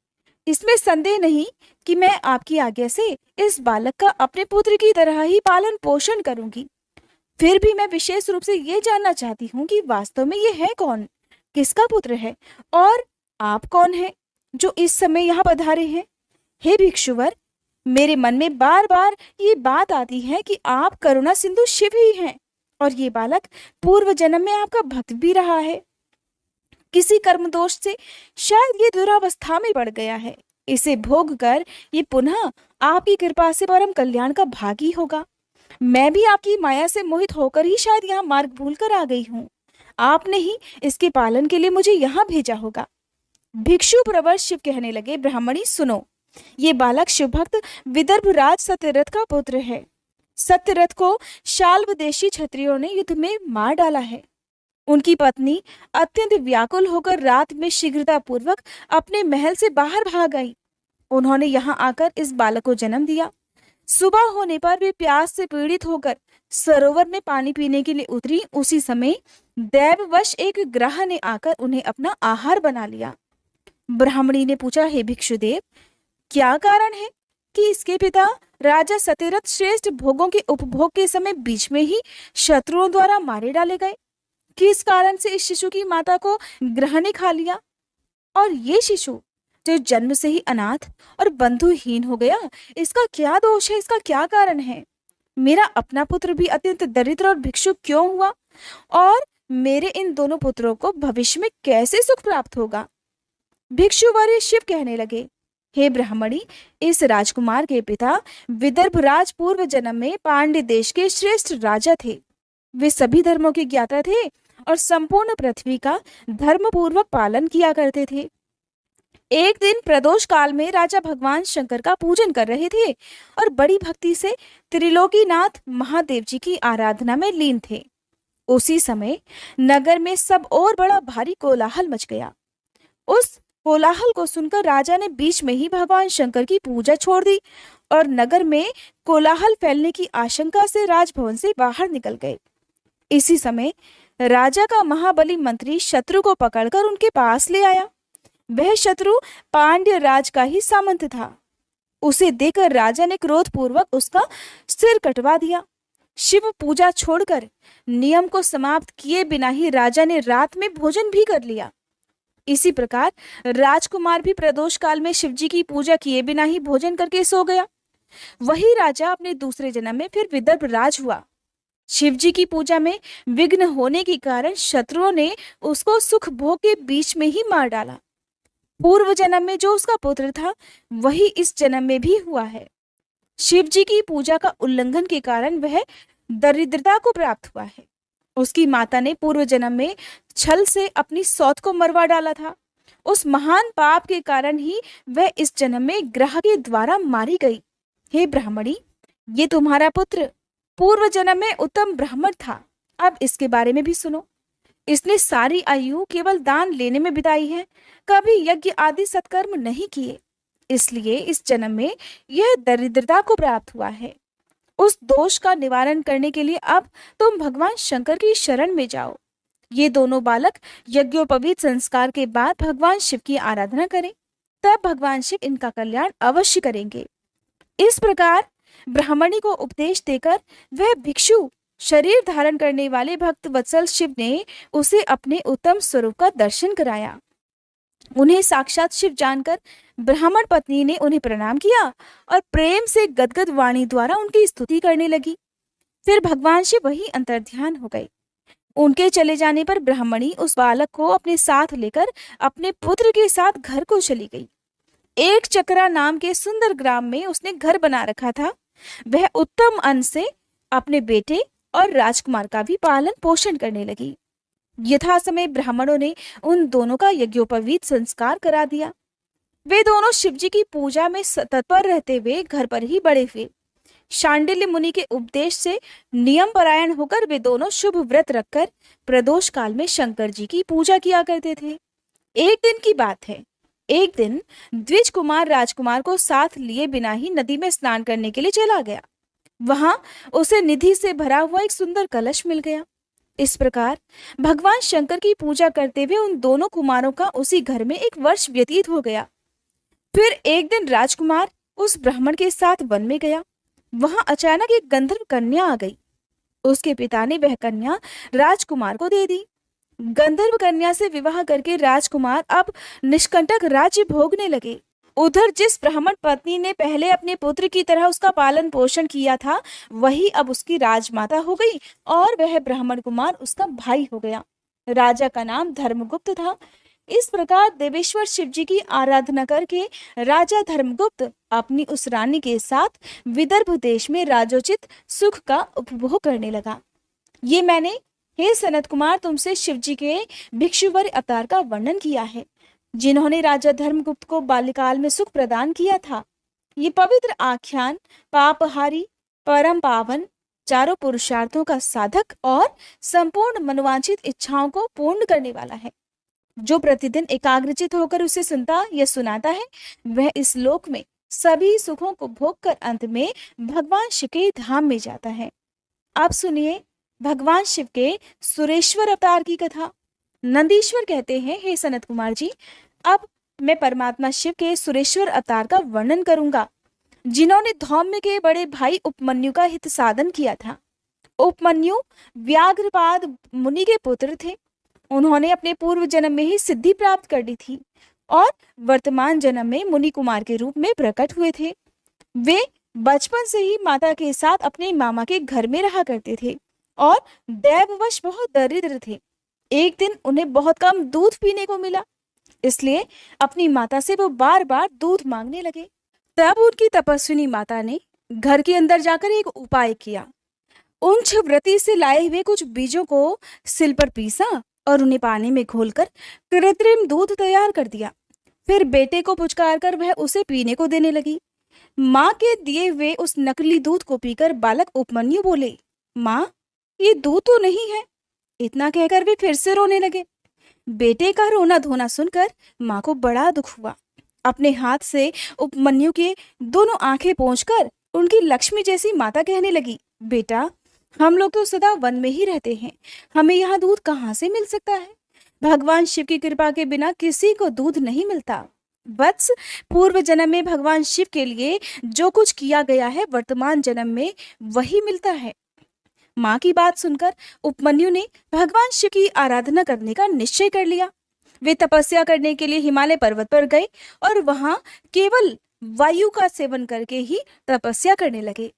इसमें संदेह नहीं कि मैं आपकी आज्ञा से इस बालक का अपने पुत्र की तरह ही पालन पोषण करूंगी। फिर भी मैं विशेष रूप से ये जानना चाहती हूँ कि वास्तव में ये है कौन, किसका पुत्र है, और आप कौन हैं जो इस समय यहाँ पधारे हैं। हे भिक्षुवर, मेरे मन में बार बार ये बात आती है कि आप करुणा सिंधु शिव ही हैं और ये बालक पूर्व जन्म में आपका भक्त भी रहा है। किसी कर्म दोष से शायद ये दुरावस्था में पड़ गया है। इसे भोग कर ये पुनः आपकी कृपा से परम कल्याण का भागी होगा। मैं भी आपकी माया से मोहित होकर ही शायद यहाँ मार्ग भूल कर आ गई हूँ। आपने ही इसके पालन के लिए मुझे यहाँ भेजा होगा। भिक्षु प्रवर शिव कहने लगे, ब्राह्मणी सुनो, ये बालक शिव भक्त विदर्भ राज सत्यरथ का पुत्र है। सत्यरथ को शाल्व देशी क्षत्रियों ने युद्ध में मार डाला है। उनकी पत्नी अत्यंत व्याकुल होकर रात में शीघ्रता पूर्वक अपने महल से बाहर भाग आई। उन्होंने यहाँ आकर इस बालक को जन्म दिया। सुबह होने पर वे प्यास से पीड़ित होकर सरोवर में पानी पीने के लिए उतरी। उसी समय दैववश एक ग्रह ने आकर उन्हें अपना आहार बना लिया। ब्राह्मणी ने पूछा, हे भिक्षुदेव, क्या कारण है कि इसके पिता राजा सत्यरथ श्रेष्ठ भोगों के उपभोग के समय बीच में ही शत्रुओं द्वारा मारे डाले गए? किस कारण से इस शिशु की माता को ग्रह ने खा लिया? और ये शिशु जो जन्म से ही अनाथ और बंधुहीन हो गया, इसका क्या दोष है, इसका क्या कारण है? मेरा अपना पुत्र भी अत्यंत दरिद्र और भिक्षु क्यों हुआ, और मेरे इन दोनों पुत्रों को भविष्य में कैसे सुख प्राप्त होगा? भिक्षुवर्य शिव कहने लगे, हे ब्राह्मणी, इस राजकुमार के पिता विदर्भराज पूर्व जन्म में पांड्य देश के श्रेष्ठ राजा थे। वे सभी धर्मों के ज्ञाता थे और संपूर्ण पृथ्वी का धर्म पूर्वक पालन किया करते थे। एक दिन प्रदोष काल में राजा भगवान शंकर का पूजन कर रहे थे और बड़ी भक्ति से त्रिलोकीनाथ महादेव जी की आराधना में लीन थे। उसी समय नगर में सब और बड़ा भारी कोलाहल मच गया। उस कोलाहल को सुनकर राजा ने बीच में ही भगवान शंकर की पूजा छोड़ दी और नगर में कोलाहल फैलने की आशंका से राजभवन से बाहर निकल गए। इसी समय राजा का महाबली मंत्री शत्रु को पकड़कर उनके पास ले आया। वह शत्रु पांड्य राज का ही सामंत था। उसे देखकर राजा ने क्रोधपूर्वक उसका सिर कटवा दिया। शिव पूजा छोड़कर नियम को समाप्त किए बिना ही राजा ने रात में भोजन भी कर लिया। इसी प्रकार राजकुमार भी प्रदोष काल में शिवजी की पूजा किए बिना ही भोजन करके सो गया। वही राजा अपने दूसरे जन्म में फिर विदर्भ राज हुआ। शिवजी की पूजा में विघ्न होने के कारण शत्रुओं ने उसको सुख भोग के बीच में ही मार डाला। पूर्व जन्म में जो उसका पुत्र था वही इस जन्म में भी हुआ है। शिवजी की पूजा का उल्लंघन के कारण वह दरिद्रता को प्राप्त हुआ है। उसकी माता ने पूर्व जन्म में छल से अपनी सौत को मरवा डाला था। उस महान पाप के कारण ही वह इस जन्म में ग्रह के द्वारा मारी गई। हे ब्राह्मणी, ये तुम्हारा पुत्र पूर्व जन्म में उत्तम ब्राह्मण था। अब इसके बारे में भी सुनो। इसने सारी आयु केवल दान लेने में बिताई है, कभी यज्ञ आदि सत्कर्म नहीं किए, इसलिए इस जन्म में यह दरिद्रता को प्राप्त हुआ है। उस दोष का निवारण करने के लिए अब तुम भगवान शंकर की शरण में जाओ। ये दोनों बालक यज्ञोपवीत संस्कार के बाद भगवान शिव की आराधना करें, तब भगवान शिव इनका कल्याण अवश्य करेंगे। इस प्रकार ब्राह्मणी को उपदेश देकर वह भिक्षु शरीर धारण करने वाले भक्त वत्सल शिव ने उसे अपने उत्तम स्वरूप का दर्शन कराया। उन्हें साक्षात शिव जानकर ब्राह्मण पत्नी ने उन्हें प्रणाम किया और प्रेम से गदगद वाणी द्वारा उनकी स्तुति करने लगी। फिर भगवान शिव वही अंतर्ध्यान हो गए। उनके चले जाने पर ब्राह्मणी उस बालक को अपने साथ लेकर अपने पुत्र के साथ घर को चली गई। एक चक्रा नाम के सुंदर ग्राम में उसने घर बना रखा था। वह उत्तम अन्न से अपने बेटे और राजकुमार का भी पालन पोषण करने लगी। यथा समय ब्राह्मणों ने उन दोनों का यज्ञोपवीत संस्कार करा दिया। वे दोनों शिवजी की पूजा में तत्पर रहते हुए घर पर ही बड़े हुए। शांडिल्य मुनि के उपदेश से नियम परायण होकर वे दोनों शुभ व्रत रखकर प्रदोष काल में शंकर जी की पूजा किया करते थे। एक दिन की बात है, एक दिन द्विज कुमार राजकुमार को साथ लिए बिना ही नदी में स्नान करने के लिए चला गया। वहां उसे निधि से भरा हुआ एक सुंदर कलश मिल गया। इस प्रकार भगवान शंकर की पूजा करते हुए उन दोनों कुमारों का उसी घर में एक वर्ष व्यतीत हो गया। फिर एक दिन राजकुमार उस ब्राह्मण के साथ वन में गया। वहां अचानक एक गंधर्व कन्या आ गई। उसके पिता ने वह कन्या राजकुमार को दे दी। गंधर्व कन्या से विवाह करके राजकुमार अब निष्कंटक राज्य भोगने लगे। उधर जिस ब्राह्मण पत्नी ने पहले अपने पुत्र की तरह उसका पालन पोषण किया था, वही अब उसकी राजमाता हो गई और वह ब्राह्मण कुमार उसका भाई हो गया। राजा का नाम धर्मगुप्त था। इस प्रकार देवेश्वर शिव जी की आराधना करके राजा धर्मगुप्त अपनी उस रानी के साथ विदर्भ देश में राजोचित सुख का उपभोग करने लगा। ये मैंने, हे सनत कुमार, तुमसे शिव जी के भिक्षुवर अवतार का वर्णन किया है, जिन्होंने राजा धर्मगुप्त को बाल्यकाल में सुख प्रदान किया था। ये पवित्र आख्यान पापहारी, परम पावन, चारों पुरुषार्थों का साधक और संपूर्ण मनोवांछित इच्छाओं को पूर्ण करने वाला है। जो प्रतिदिन एकाग्रचित होकर उसे सुनता या सुनाता है, वह इस लोक में सभी सुखों को भोगकर अंत में भगवान शिव के धाम में जाता है। आप सुनिए भगवान शिव के सुरेश्वर अवतार की कथा। नंदीश्वर कहते हैं, हे सनत कुमार जी, अब मैं परमात्मा शिव के सुरेश्वर अवतार का वर्णन करूंगा, जिन्होंने धौम्य के बड़े भाई उपमन्यु का हित साधन किया था। उपमन्यु व्याघ्रपाद मुनि के पुत्र थे। उन्होंने अपने पूर्व जन्म में ही सिद्धि प्राप्त कर ली थी और वर्तमान जन्म में मुनि कुमार के रूप में प्रकट हुए थे। वे बचपन से ही माता के साथ अपने मामा के घर में रहा करते थे और दैववश बहुत दरिद्र थे। एक दिन उन्हें बहुत कम दूध पीने को मिला, इसलिए अपनी माता से वो बार बार दूध मांगने लगे। तब उनकी तपस्विनी माता ने घर के अंदर जाकर एक उपाय किया। उन व्रती से लाए हुए कुछ बीजों को सिल पर पीसा और उन्हें पानी में घोलकर कृत्रिम दूध तैयार कर दिया। फिर बेटे को पुचकार कर वह उसे पीने को देने लगी। माँ के दिए हुए उस नकली दूध को पीकर बालक उपमन्यु बोले, माँ, ये दूध तो नहीं है। इतना कहकर वे फिर से रोने लगे। बेटे का रोना धोना सुनकर माँ को बड़ा दुख हुआ। अपने हाथ से उपमन्यु के दोनों आंखें पोंछकर उनकी लक्ष्मी जैसी माता कहने लगी, बेटा, हम लोग तो सदा वन में ही रहते हैं, हमें यहाँ दूध कहाँ से मिल सकता है? भगवान शिव की कृपा के बिना किसी को दूध नहीं मिलता। वत्स, पूर्व जन्म में भगवान शिव के लिए जो कुछ किया गया है, वर्तमान जन्म में वही मिलता है। माँ की बात सुनकर उपमन्यु ने भगवान शिव की आराधना करने का निश्चय कर लिया। वे तपस्या करने के लिए हिमालय पर्वत पर गए और वहां केवल वायु का सेवन करके ही तपस्या करने लगे।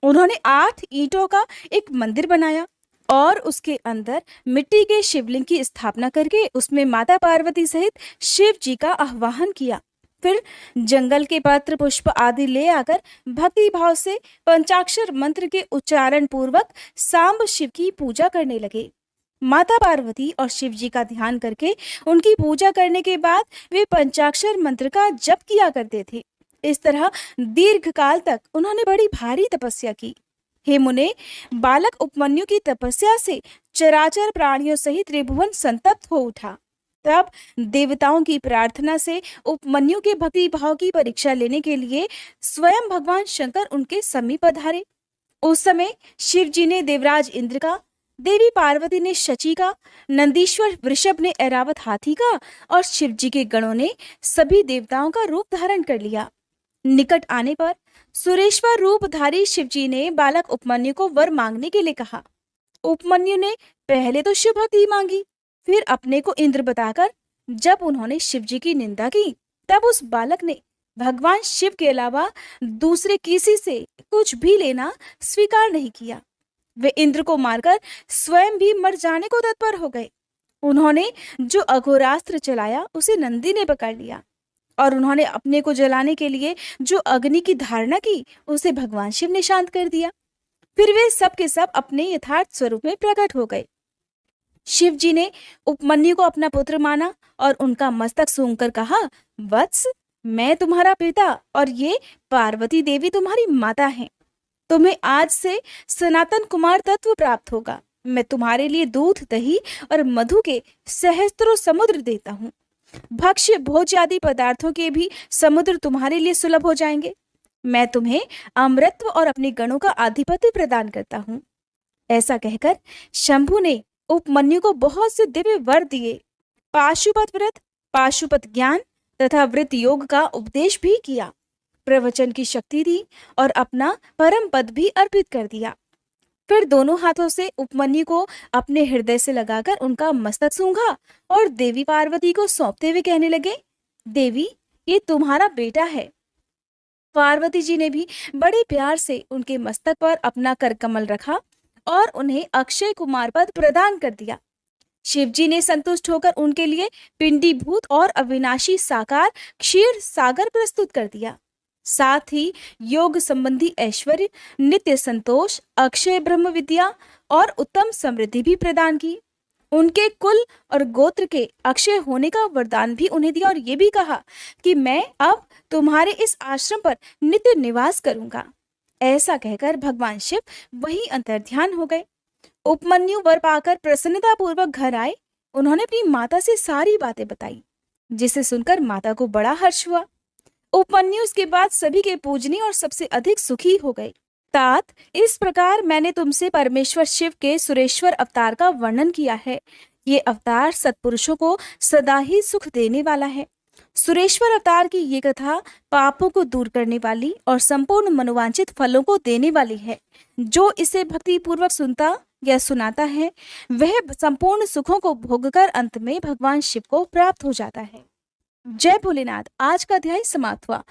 उन्होंने 8 ईंटों का एक मंदिर बनाया और उसके अंदर मिट्टी के शिवलिंग की स्थापना करके उसमें माता पार्वती सहित शिव जी का आह्वान किया। फिर जंगल के पत्र पुष्प आदि ले आकर भक्ति भाव से पंचाक्षर मंत्र के उच्चारण पूर्वक सांब शिव की पूजा करने लगे। माता पार्वती और शिव जी का ध्यान करके उनकी पूजा करने के बाद वे पंचाक्षर मंत्र का जप किया करते थे। इस तरह दीर्घ काल तक उन्होंने बड़ी भारी तपस्या की। हे मुने, बालक उपमन्यु की तपस्या से चराचर प्राणियों सहित त्रिभुवन संतप्त हो उठा। तब देवताओं की प्रार्थना से उपमन्यु के भक्ति भाव की परीक्षा लेने के लिए स्वयं भगवान शंकर उनके समीप पधारे। उस समय शिव जी ने देवराज इंद्र का, देवी पार्वती ने शची का, नंदीश्वर वृषभ ने ऐरावत हाथी का और शिव जी के गणों ने सभी देवताओं का रूप धारण कर लिया। निकट आने पर सुरेश्वर रूपधारी शिव जी ने बालक उपमन्यु को वर मांगने के लिए कहा। उपमन्यु ने पहले तो शुभति मांगी, फिर अपने को इंद्र बताकर जब उन्होंने शिव जी की निंदा की, तब उस बालक ने भगवान शिव के अलावा दूसरे किसी से कुछ भी लेना स्वीकार नहीं किया। वे इंद्र को मारकर स्वयं भी मर जाने को तत्पर हो गए। उन्होंने जो अघोरास्त्र चलाया उसे नंदी ने पकड़ लिया और उन्होंने अपने को जलाने के लिए जो अग्नि की धारणा की उसे भगवान शिव ने शांत कर दिया। फिर वे सब के सब अपने यथार्थ स्वरूप में प्रकट हो गए। शिव जी ने उपमन्यु को अपना पुत्र माना और उनका मस्तक सूंघकर कहा, वत्स, मैं तुम्हारा पिता और ये पार्वती देवी तुम्हारी माता हैं। तुम्हें आज से सनातन कुमार तत्व प्राप्त होगा। मैं तुम्हारे लिए दूध, दही और मधु के सहस्त्रों समुद्र देता हूँ। भक्ष्य भोज्य आदि पदार्थों के भी समुद्र तुम्हारे लिए सुलभ हो जाएंगे। मैं तुम्हें अमृतत्व और अपने गणों का आधिपत्य प्रदान करता हूँ। ऐसा कहकर शंभु ने उपमन्यु को बहुत से दिव्य वर दिए। पाशुपत व्रत, पाशुपत ज्ञान तथा वृत्त योग का उपदेश भी किया, प्रवचन की शक्ति दी और अपना परम पद भी अर्पित कर दिया। फिर दोनों हाथों से उपमन्यु को अपने हृदय से लगाकर उनका मस्तक सूंघा और देवी पार्वती को सौंपते हुए कहने लगे, देवी, ये तुम्हारा बेटा है। पार्वती जी ने भी बड़े प्यार से उनके मस्तक पर अपना करकमल रखा और उन्हें अक्षय कुमार पद प्रदान कर दिया। शिवजी ने संतुष्ट होकर उनके लिए पिंडीभूत और अविनाशी साकार क्षीर सागर प्रस्तुत कर दिया। साथ ही योग संबंधी ऐश्वर्य, नित्य संतोष, अक्षय ब्रह्म विद्या और उत्तम समृद्धि भी प्रदान की। उनके कुल और गोत्र के अक्षय होने का वरदान भी उन्हें दिया और ये भी कहा कि मैं अब तुम्हारे इस आश्रम पर नित्य निवास करूंगा। ऐसा कहकर भगवान शिव वहीं अंतर्ध्यान हो गए। उपमन्यु वर पाकर प्रसन्नता पूर्वक घर आए। उन्होंने अपनी माता से सारी बातें बताई, जिसे सुनकर माता को बड़ा हर्ष हुआ। उपमन्यु इसके बाद सभी के पूजनीय और सबसे अधिक सुखी हो गए। तात, इस प्रकार मैंने तुमसे परमेश्वर शिव के सुरेश्वर अवतार का वर्णन किया है। ये अवतार सत्पुरुषों को सदा ही सुख देने वाला है। सुरेश्वर अवतार की ये कथा पापों को दूर करने वाली और संपूर्ण मनोवांछित फलों को देने वाली है। जो इसे भक्ति पूर्वक सुनता या सुनाता है, वह संपूर्ण सुखों को भोगकर अंत में भगवान शिव को प्राप्त हो जाता है। जय भोलेनाथ। आज का अध्याय समाप्त हुआ।